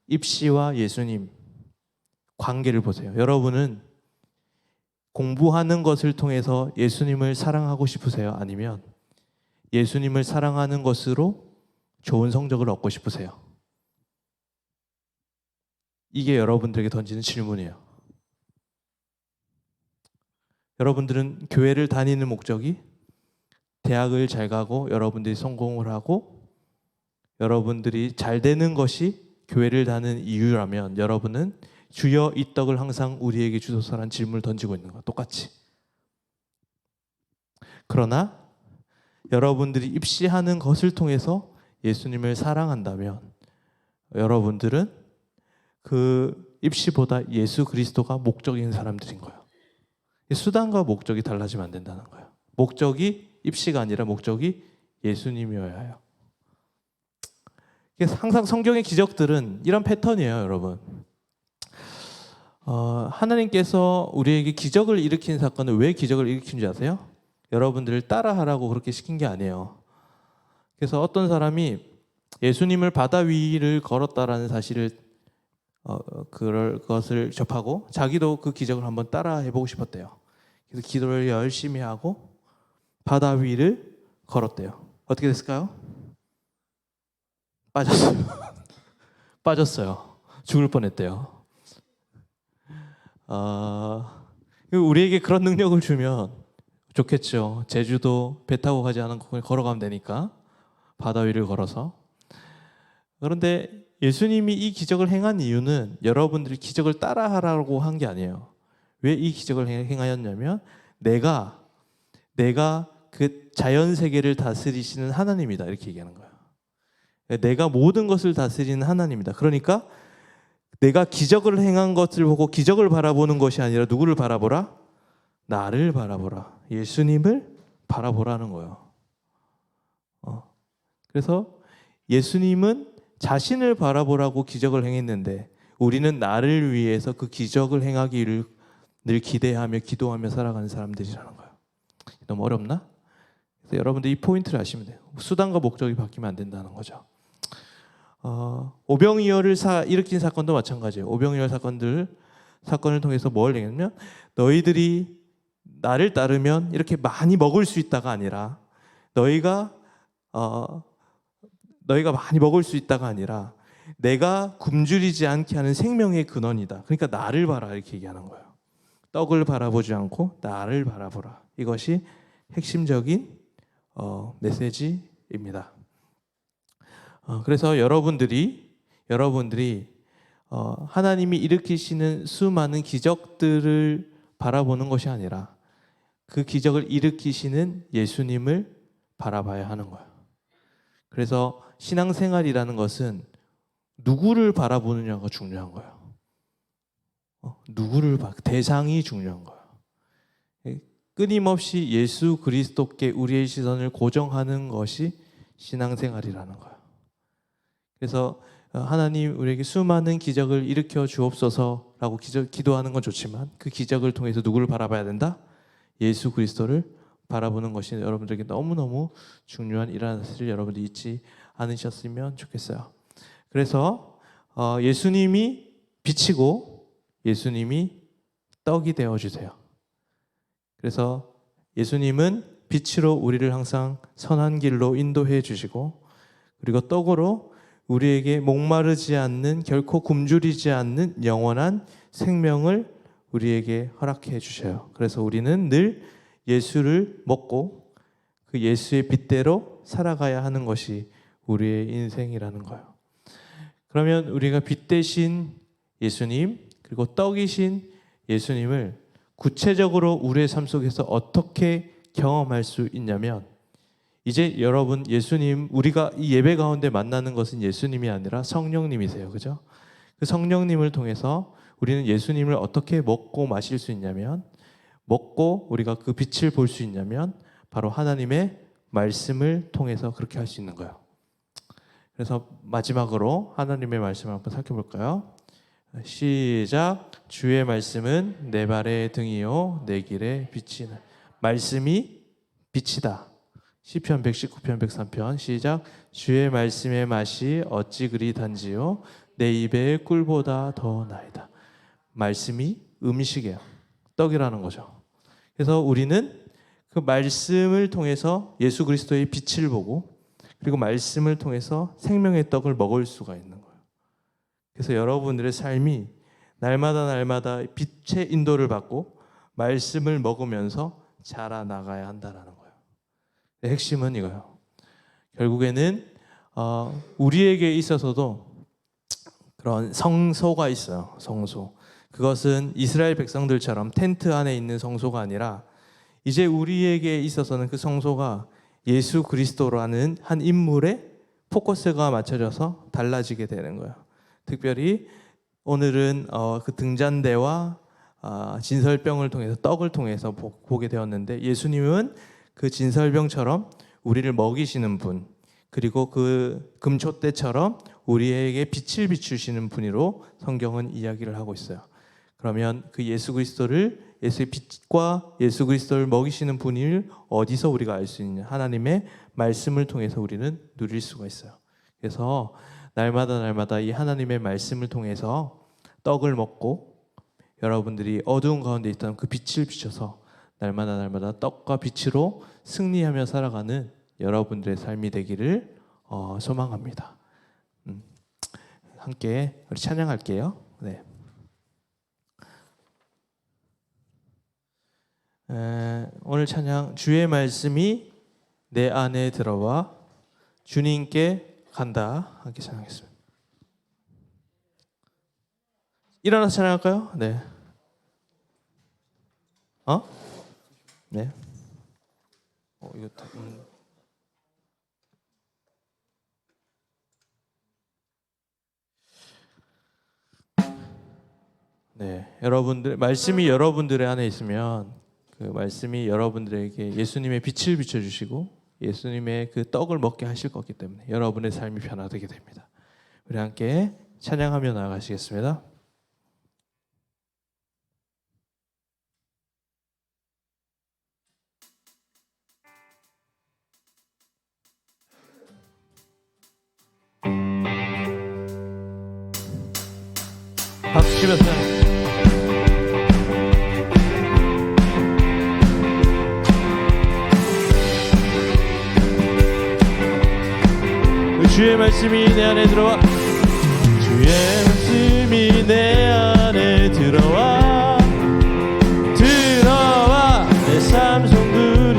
입시와 예수님 관계를 보세요. 여러분은 공부하는 것을 통해서 예수님을 사랑하고 싶으세요? 아니면 예수님을 사랑하는 것으로 좋은 성적을 얻고 싶으세요? 이게 여러분들에게 던지는 질문이에요. 여러분들은 교회를 다니는 목적이 대학을 잘 가고 여러분들이 성공을 하고 여러분들이 잘 되는 것이 교회를 다니는 이유라면 여러분은 주여 이 떡을 항상 우리에게 주소서라는 질문을 던지고 있는 거야. 똑같이. 그러나 여러분들이 입시하는 것을 통해서 예수님을 사랑한다면 여러분들은 그 입시보다 예수 그리스도가 목적인 사람들인 거예요. 수단과 목적이 달라지면 안 된다는 거예요. 목적이 입시가 아니라 목적이 예수님이어야 해요. 항상 성경의 기적들은 이런 패턴이에요, 여러분. 하나님께서 우리에게 기적을 일으킨 사건은 왜 기적을 일으킨 줄 아세요? 여러분들을 따라하라고 그렇게 시킨 게 아니에요. 그래서 어떤 사람이 예수님을 바다 위를 걸었다라는 사실을 그럴 것을 접하고 자기도 그 기적을 한번 따라 해보고 싶었대요. 그래서 기도를 열심히 하고 바다 위를 걸었대요. 어떻게 됐을까요? 빠졌어요. 빠졌어요. 죽을 뻔했대요. 우리에게 그런 능력을 주면 좋겠죠. 제주도 배 타고 가지 않은 곳을 걸어가면 되니까 바다 위를 걸어서. 그런데 예수님이 이 기적을 행한 이유는 여러분들이 기적을 따라하라고 한 게 아니에요. 왜 이 기적을 행하였냐면 내가 그 자연 세계를 다스리시는 하나님이다 이렇게 얘기하는 거예요. 내가 모든 것을 다스리는 하나님이다. 그러니까 내가 기적을 행한 것을 보고 기적을 바라보는 것이 아니라 누구를 바라보라? 나를 바라보라. 예수님을 바라보라는 거예요. 그래서 예수님은 자신을 바라보라고 기적을 행했는데 우리는 나를 위해서 그 기적을 행하기를 늘 기대하며 기도하며 살아가는 사람들이라는 거예요. 너무 어렵나? 그래서 여러분들 이 포인트를 아시면 돼요. 수단과 목적이 바뀌면 안 된다는 거죠. 오병이어를 일으킨 사건도 마찬가지예요. 오병이어 사건을 통해서 뭘 얘기하냐면 너희들이 나를 따르면 이렇게 많이 먹을 수 있다가 아니라 너희가 많이 먹을 수 있다가 아니라 내가 굶주리지 않게 하는 생명의 근원이다. 그러니까 나를 봐라 이렇게 얘기하는 거예요. 떡을 바라보지 않고 나를 바라보라. 이것이 핵심적인 메시지입니다. 그래서 여러분들이 하나님이 일으키시는 수많은 기적들을 바라보는 것이 아니라 그 기적을 일으키시는 예수님을 바라봐야 하는 거예요. 그래서 신앙생활이라는 것은 누구를 바라보느냐가 중요한 거예요. 대상이 중요한 거예요. 끊임없이 예수 그리스도께 우리의 시선을 고정하는 것이 신앙생활이라는 거예요. 그래서 하나님 우리에게 수많은 기적을 일으켜 주옵소서라고 기도하는 건 좋지만 그 기적을 통해서 누구를 바라봐야 된다? 예수 그리스도를 바라보는 것이 여러분들에게 너무너무 중요한 일이라는 사실을 여러분들이 잊지 않으셨으면 좋겠어요. 그래서 예수님이 빛이고 예수님이 떡이 되어주세요. 그래서 예수님은 빛으로 우리를 항상 선한 길로 인도해 주시고 그리고 떡으로 우리에게 목마르지 않는 결코 굶주리지 않는 영원한 생명을 우리에게 허락해 주셔요. 그래서 우리는 늘 예수를 먹고 그 예수의 빛대로 살아가야 하는 것이 우리의 인생이라는 거예요. 그러면 우리가 빛 대신 예수님 그리고 떡이신 예수님을 구체적으로 우리의 삶 속에서 어떻게 경험할 수 있냐면 이제 여러분 예수님 우리가 이 예배 가운데 만나는 것은 예수님이 아니라 성령님이세요. 그죠? 그 성령님을 통해서 우리는 예수님을 어떻게 먹고 마실 수 있냐면 먹고 우리가 그 빛을 볼 수 있냐면 바로 하나님의 말씀을 통해서 그렇게 할 수 있는 거예요. 그래서 마지막으로 하나님의 말씀을 한번 살펴볼까요? 시작. 주의 말씀은 내 발의 등이요 내 길의 빛이나. 말씀이 빛이다. 시편 119편 103편 시작. 주의 말씀의 맛이 어찌 그리 단지요 내 입의 꿀보다 더 나이다. 말씀이 음식이에요. 떡이라는 거죠. 그래서 우리는 그 말씀을 통해서 예수 그리스도의 빛을 보고 그리고 말씀을 통해서 생명의 떡을 먹을 수가 있는 거예요. 그래서 여러분들의 삶이 날마다 빛의 인도를 받고 말씀을 먹으면서 자라나가야 한다는 거예요. 핵심은 이거예요. 결국에는 우리에게 있어서도 그런 성소가 있어요. 성소. 그것은 이스라엘 백성들처럼 텐트 안에 있는 성소가 아니라 이제 우리에게 있어서는 그 성소가 예수 그리스도라는 한 인물에 포커스가 맞춰져서 달라지게 되는 거예요. 특별히 오늘은 그 등잔대와 진설병을 통해서 떡을 통해서 보게 되었는데, 예수님은 그 진설병처럼 우리를 먹이시는 분, 그리고 그 금촛대처럼 우리에게 빛을 비추시는 분으로 성경은 이야기를 하고 있어요. 그러면 그 예수 그리스도를, 예수의 빛과 예수 그리스도를 먹이시는 분을 어디서 우리가 알 수 있냐? 하나님의 말씀을 통해서 우리는 누릴 수가 있어요. 그래서 날마다 이 하나님의 말씀을 통해서 떡을 먹고, 여러분들이 어두운 가운데 있던 그 빛을 비춰서 날마다 떡과 빛으로 승리하며 살아가는 여러분들의 삶이 되기를 소망합니다. 함께 우리 찬양할게요. 네. 오늘 찬양, 주의 말씀이 내 안에 들어와 주님께 간다, 함께 찬양하겠습니다. 일어나서 찬양할까요? 네. 네. 이거 네, 여러분들 말씀이 여러분들의 안에 있으면 그 말씀이 여러분들에게 예수님의 빛을 비춰주시고 예수님의 그 떡을 먹게 하실 거기 때문에 여러분의 삶이 변화되게 됩니다. 우리 함께 찬양하며 나아가시겠습니다. 박수 치면서 주의 말씀이 내 안에 들어와, 주의 말씀이 내 안에 들어와 내 삶 송두리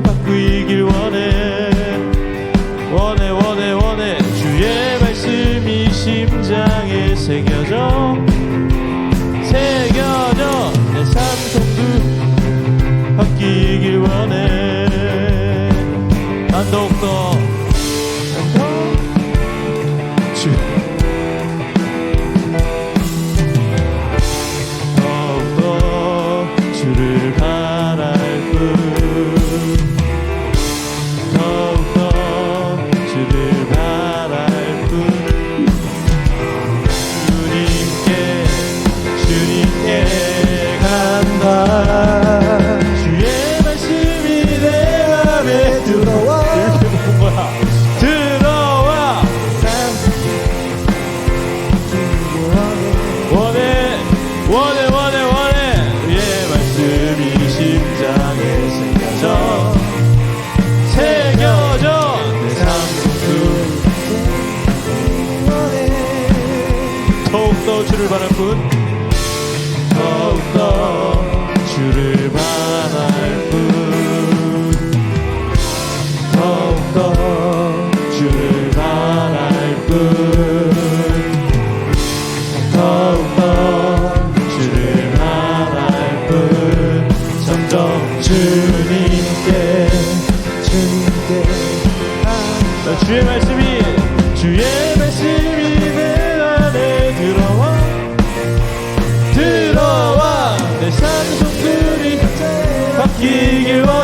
바꾸이길 원해 주의 말씀이 심장에 새겨져 내 삶 송두리 바뀌길 원해. 난 더욱더 주를 바랄 뿐, 더욱더 주를 바랄 뿐, 주님께 간다. 주의 말씀이 내 안에 들어와 주를 바랄 뿐, 더욱더 주를 바랄 뿐, 더욱더 주를 바랄 뿐, 더욱더 주를 바랄 뿐, 점점 주님께 주의 말씀이 내 안에 들어와 내 산송들이 바뀌길 원해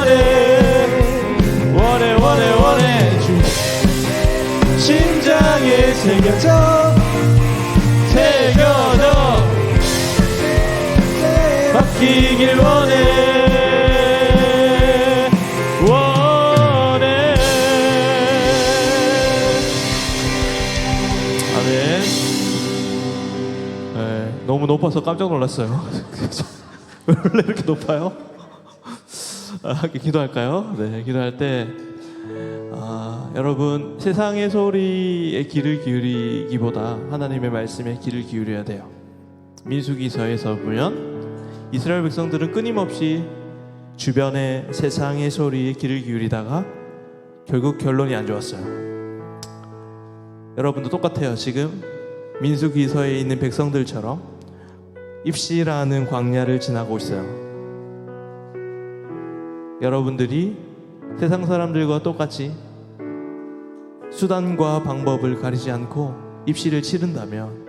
주 심장에 새겨져 바뀌길 원해. 아멘. 네, 너무 높아서 깜짝 놀랐어요. 원래 이렇게 높아요? 함께 기도할까요? 네, 기도할 때 여러분, 세상의 소리에 귀를 기울이기보다 하나님의 말씀에 귀를 기울여야 돼요. 민수기서에서 보면 이스라엘 백성들은 끊임없이 주변의 세상의 소리에 귀를 기울이다가 결국 결론이 안 좋았어요. 여러분도 똑같아요. 지금 민수기서에 있는 백성들처럼 입시라는 광야를 지나고 있어요. 여러분들이 세상 사람들과 똑같이 수단과 방법을 가리지 않고 입시를 치른다면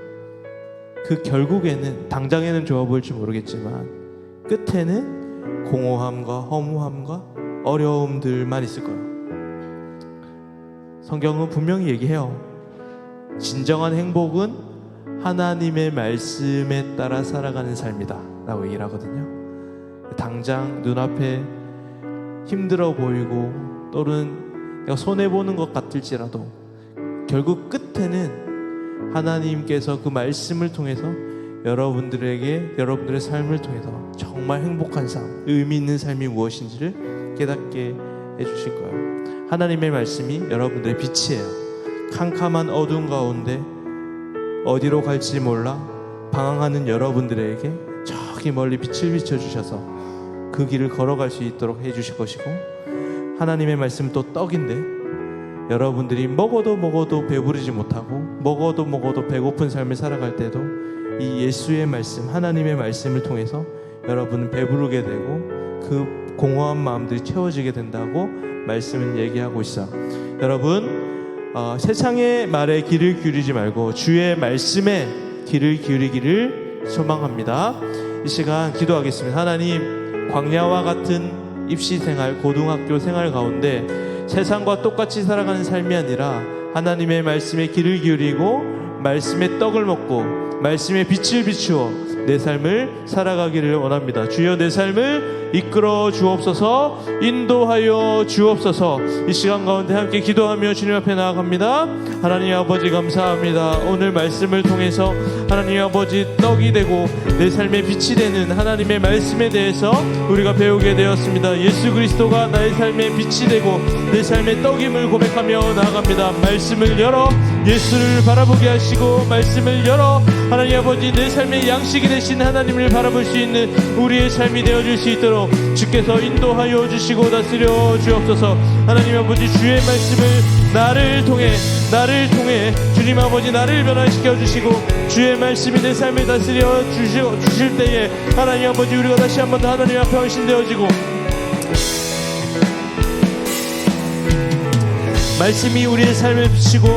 그 결국에는 당장에는 좋아 보일지 모르겠지만 끝에는 공허함과 허무함과 어려움들만 있을 거예요. 성경은 분명히 얘기해요. 진정한 행복은 하나님의 말씀에 따라 살아가는 삶이다 라고 얘기를 하거든요. 당장 눈앞에 힘들어 보이고 또는 내가 손해보는 것 같을지라도 결국 끝에는 하나님께서 그 말씀을 통해서 여러분들의 삶을 통해서 정말 행복한 삶, 의미 있는 삶이 무엇인지를 깨닫게 해주실 거예요. 하나님의 말씀이 여러분들의 빛이에요. 캄캄한 어두운 가운데 어디로 갈지 몰라 방황하는 여러분들에게 저기 멀리 빛을 비춰주셔서 그 길을 걸어갈 수 있도록 해주실 것이고, 하나님의 말씀은 또 떡인데 여러분들이 먹어도 배부르지 못하고 먹어도 배고픈 삶을 살아갈 때도 이 예수의 말씀, 하나님의 말씀을 통해서 여러분은 배부르게 되고 그 공허한 마음들이 채워지게 된다고 말씀은 얘기하고 있어요. 여러분, 세상의 말에 귀를 기울이지 말고 주의 말씀에 귀를 기울이기를 소망합니다. 이 시간 기도하겠습니다. 하나님, 광야와 같은 입시생활, 고등학교 생활 가운데 세상과 똑같이 살아가는 삶이 아니라 하나님의 말씀에 귀를 기울이고 말씀의 떡을 먹고 말씀의 빛을 비추어 내 삶을 살아가기를 원합니다. 주여, 내 삶을 이끌어 주옵소서, 인도하여 주옵소서. 이 시간 가운데 함께 기도하며 주님 앞에 나아갑니다. 하나님 아버지, 감사합니다. 오늘 말씀을 통해서 하나님 아버지 떡이 되고 내 삶의 빛이 되는 하나님의 말씀에 대해서 우리가 배우게 되었습니다. 예수 그리스도가 나의 삶의 빛이 되고 내 삶의 떡임을 고백하며 나아갑니다. 말씀을 열어 예수를 바라보게 하시고, 말씀을 열어 하나님 아버지 내 삶의 양식이 되신 하나님을 바라볼 수 있는 우리의 삶이 되어줄 수 있도록 주께서 인도하여 주시고 다스려 주옵소서. 하나님 아버지, 주의 말씀을 나를 통해 주님 아버지 나를 변화시켜 주시고 주의 말씀이 내 삶을 다스려 주실 때에 하나님 아버지 우리가 다시 한 번 더 하나님 앞에 헌신되어지고 말씀이 우리의 삶을 비추고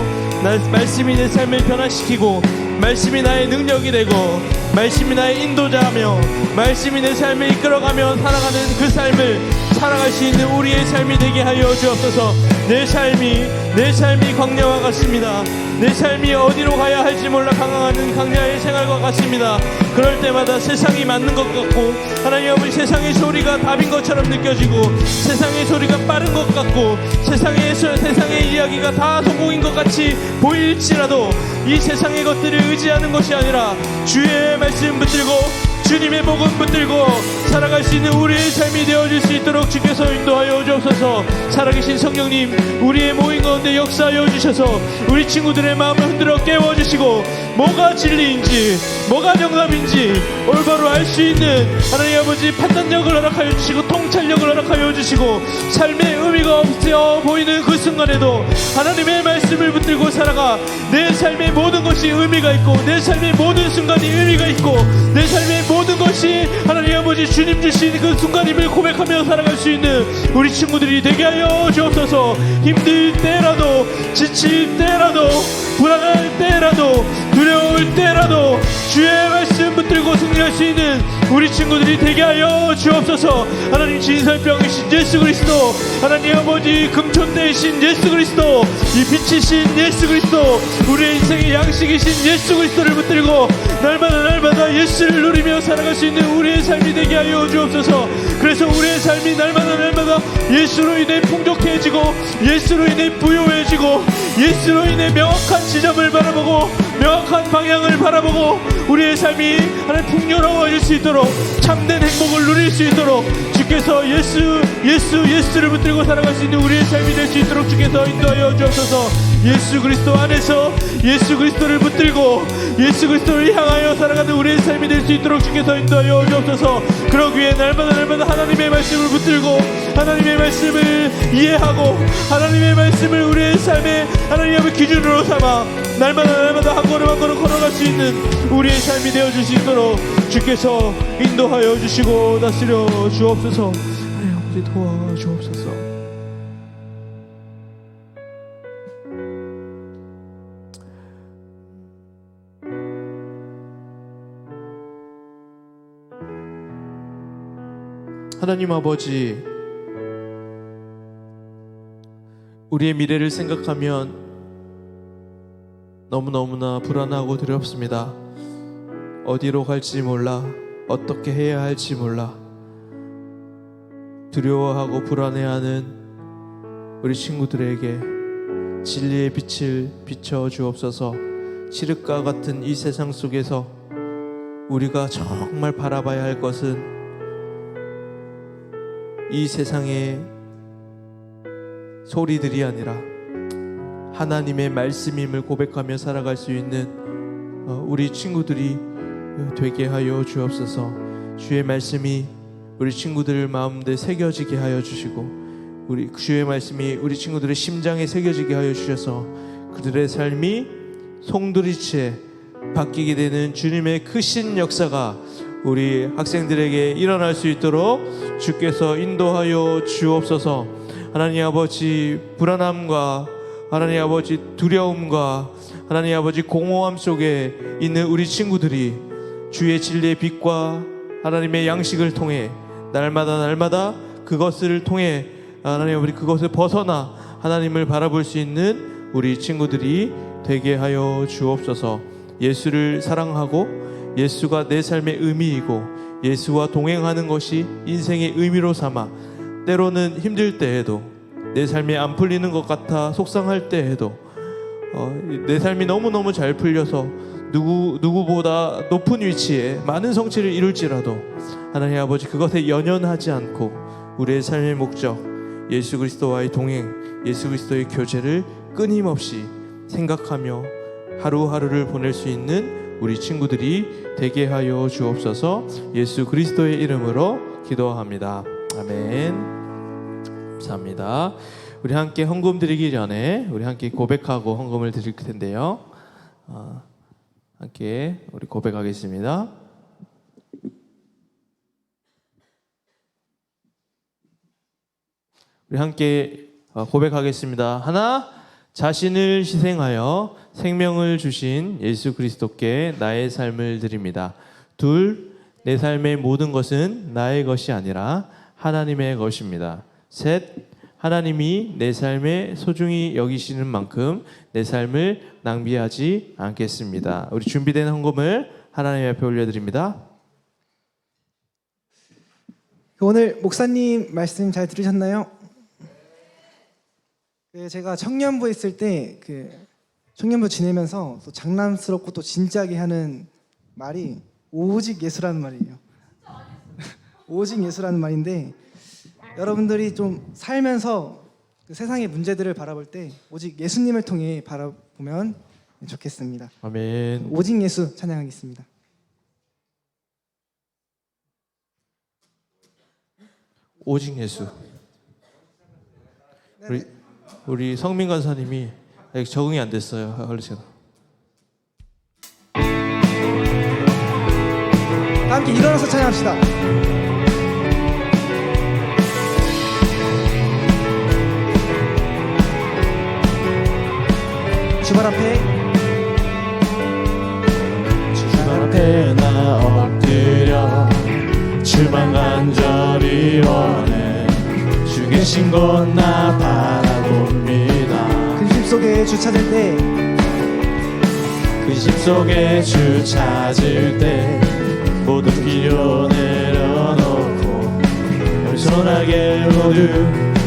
말씀이 내 삶을 변화시키고 말씀이 나의 능력이 되고 말씀이 나의 인도자하며 말씀이 내 삶을 이끌어가며 살아가는 그 삶을 살아갈 수 있는 우리의 삶이 되게 하여 주옵소서. 내 삶이 광야와 같습니다. 내 삶이 어디로 가야 할지 몰라 강황하는 광야의 생활과 같습니다. 그럴 때마다 세상이 맞는 것 같고 하나님 아버지 세상의 소리가 답인 것처럼 느껴지고 세상의 소리가 빠른 것 같고 세상의 이야기가 다 성공인 것 같이 보일지라도 이 세상의 것들을 의지하는 것이 아니라 주의 말씀 붙들고 주님의 복음 붙들고 살아갈 수 있는 우리의 삶이 되어질 수 있도록 주께서 인도하여 주옵소서. 살아계신 성령님, 우리의 모임 가운데 역사하여 주셔서 우리 친구들의 마음을 흔들어 깨워주시고 뭐가 진리인지 뭐가 정답인지 올바로 알 수 있는 하나님 아버지 판단력을 허락하여 주시고 통찰력을 허락하여 주시고 삶의 의미가 없어 보이는 그 순간에도 하나님의 말씀을 붙들고 살아가 내 삶의 모든 것이 의미가 있고 내 삶의 모든 순간이 의미가 있고 내 삶의 모든 것이 하나님 아버지 주님 주신 그 순간임을 고백하며 살아갈 수 있는 우리 친구들이 되게 하여 주옵소서. 힘들 때라도 지칠 때라도 불안할 때라도 두려울 때라도 주의 말씀 붙들고 승리할 수 있는 우리 친구들이 되게 하여 주옵소서. 하나님, 진설병이신 예수 그리스도, 하나님 아버지 금촌대이신 예수 그리스도, 이 빛이신 예수 그리스도, 우리의 인생의 양식이신 예수 그리스도를 붙들고 날마다 예수를 누리며 살아갈 수 있는 우리의 삶이 되게 하여 주옵소서. 그래서 우리의 삶이 날마다 예수로 인해 풍족해지고 예수로 인해 부유해지고 예수로 인해 명확한 지점을 바라보고 명확한 방향을 바라보고 우리의 삶이 하나님 풍요로워질 수 있도록 참된 행복을 누릴 수 있도록 주께서 예수를 붙들고 살아갈 수 있는 우리의 삶이 될 수 있도록 주께서 인도하여 주옵소서. 예수 그리스도 안에서 예수 그리스도를 붙들고 예수 그리스도를 향하여 살아가는 우리의 삶이 될 수 있도록 주께서 인도하여 주옵소서. 그러기 위해 날마다 하나님의 말씀을 붙들고 하나님의 말씀을 이해하고 하나님의 말씀을 우리의 삶의 하나님의 기준으로 삼아 날마다 한 걸음 걸어갈 수 있는 우리의 삶이 되어줄 수 있도록 주께서 인도하여 주시고 다스려 주옵소서. 아버지 도와주옵소서. 하나님 아버지, 우리의 미래를 생각하면 너무너무나 불안하고 두렵습니다. 어디로 갈지 몰라, 어떻게 해야 할지 몰라 두려워하고 불안해하는 우리 친구들에게 진리의 빛을 비춰 주옵소서. 칠흑과 같은 이 세상 속에서 우리가 정말 바라봐야 할 것은 이 세상의 소리들이 아니라 하나님의 말씀임을 고백하며 살아갈 수 있는 우리 친구들이 되게 하여 주옵소서. 주의 말씀이 우리 친구들 마음에 새겨지게 하여 주시고, 우리 주의 말씀이 우리 친구들의 심장에 새겨지게 하여 주셔서 그들의 삶이 송두리째 바뀌게 되는 주님의 크신 역사가 우리 학생들에게 일어날 수 있도록 주께서 인도하여 주옵소서. 하나님 아버지, 불안함과 하나님 아버지 두려움과 하나님 아버지 공허함 속에 있는 우리 친구들이 주의 진리의 빛과 하나님의 양식을 통해 날마다 그것을 통해 하나님 아버지 그것을 벗어나 하나님을 바라볼 수 있는 우리 친구들이 되게 하여 주옵소서. 예수를 사랑하고 예수가 내 삶의 의미이고 예수와 동행하는 것이 인생의 의미로 삼아 때로는 힘들 때에도, 내 삶이 안 풀리는 것 같아 속상할 때에도, 내 삶이 너무너무 잘 풀려서 누구보다 높은 위치에 많은 성취를 이룰지라도 하나님 아버지 그것에 연연하지 않고 우리의 삶의 목적 예수 그리스도와의 동행, 예수 그리스도의 교제를 끊임없이 생각하며 하루하루를 보낼 수 있는 우리 친구들이 되게 하여 주옵소서. 예수 그리스도의 이름으로 기도합니다. 아멘. 감사합니다. 우리 함께 헌금 드리기 전에 우리 함께 고백하고 헌금을 드릴 텐데요. 함께 우리 고백하겠습니다. 우리 함께 고백하겠습니다. 하나, 자신을 희생하여 생명을 주신 예수 그리스도께 나의 삶을 드립니다. 둘, 내 삶의 모든 것은 나의 것이 아니라 하나님의 것입니다. 셋, 하나님이 내 삶에 소중히 여기시는 만큼 내 삶을 낭비하지 않겠습니다. 우리 준비된 헌금을 하나님 앞에 올려드립니다. 오늘 목사님 말씀 잘 들으셨나요? 제가 청년부 있을 때 청년부 지내면서 또 장난스럽고 또 진지하게 하는 말이 오직 예수라는 말이에요. 오직 예수라는 말인데, 여러분들이 좀 살면서 세상의 문제들을 바라볼 때 오직 예수님을 통해 바라보면 좋겠습니다. 아멘. 오직 예수 찬양하겠습니다. 오직 예수. 우리 성민 간사님이 아직 적응이 안 됐어요. 걸리셔서. 함께 일어나서 찬양합시다. 주발 앞에 나 엎드려 주만 간절히 원해. 주 계신 곳 나 바라봅니다. 근심 속에 주 찾을 때, 근심 속에 주 찾을 때 모든 필요 내려놓고 겸손하게 모두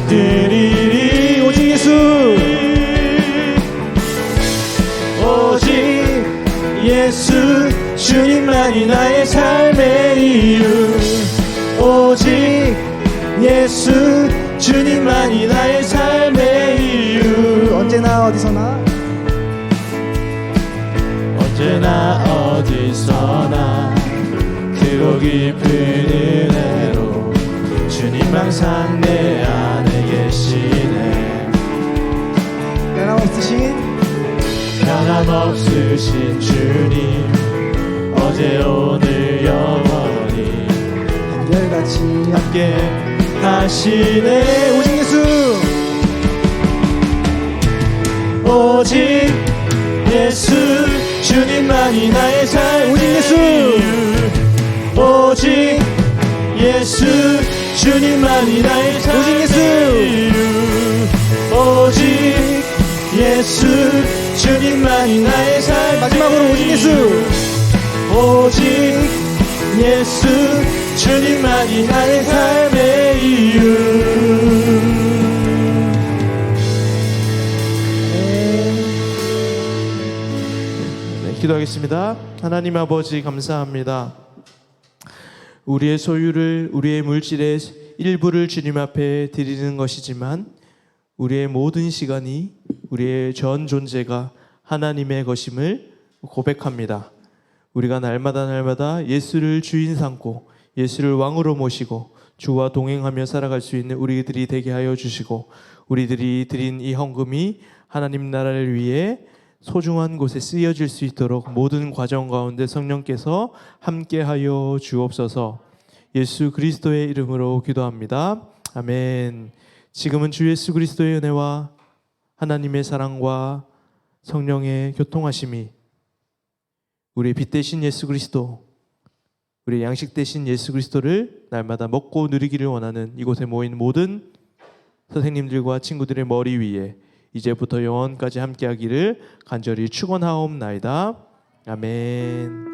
드리리. 오직 예수, 오직 예수 주님만이 나의 삶의 이유. 오직 예수 주님만이 나의 삶의 이유. 언제나 어디서나 어디서나 크고 깊은 은혜로 주님 항상 내 안에 계시네. 변함없으신 주님, 어제 오늘 영원히 한결같이 함께 하시네. 오직 예수. 오직 예수 주님만이 나의 삶의 오직 예수. 이유. 오직 예수 주님만이 나의 삶의 오직 예수. 이유. 오직 예수 주님만이 나의 삶의 마지막으로 오직 예수. 오직 예수 주님만이 나의 삶의 이유. 네, 기도하겠습니다. 하나님 아버지 감사합니다. 우리의 소유를, 우리의 물질의 일부를 주님 앞에 드리는 것이지만 우리의 모든 시간이, 우리의 전 존재가 하나님의 것임을 고백합니다. 우리가 날마다 예수를 주인 삼고 예수를 왕으로 모시고 주와 동행하며 살아갈 수 있는 우리들이 되게 하여 주시고, 우리들이 드린 이 헌금이 하나님 나라를 위해 소중한 곳에 쓰여질 수 있도록 모든 과정 가운데 성령께서 함께하여 주옵소서. 예수 그리스도의 이름으로 기도합니다. 아멘. 지금은 주 예수 그리스도의 은혜와 하나님의 사랑과 성령의 교통하심이, 우리의 빛 대신 예수 그리스도, 우리의 양식 대신 예수 그리스도를 날마다 먹고 누리기를 원하는 이곳에 모인 모든 선생님들과 친구들의 머리 위에 이제부터 영원까지 함께하기를 간절히 축원하옵나이다. 아멘.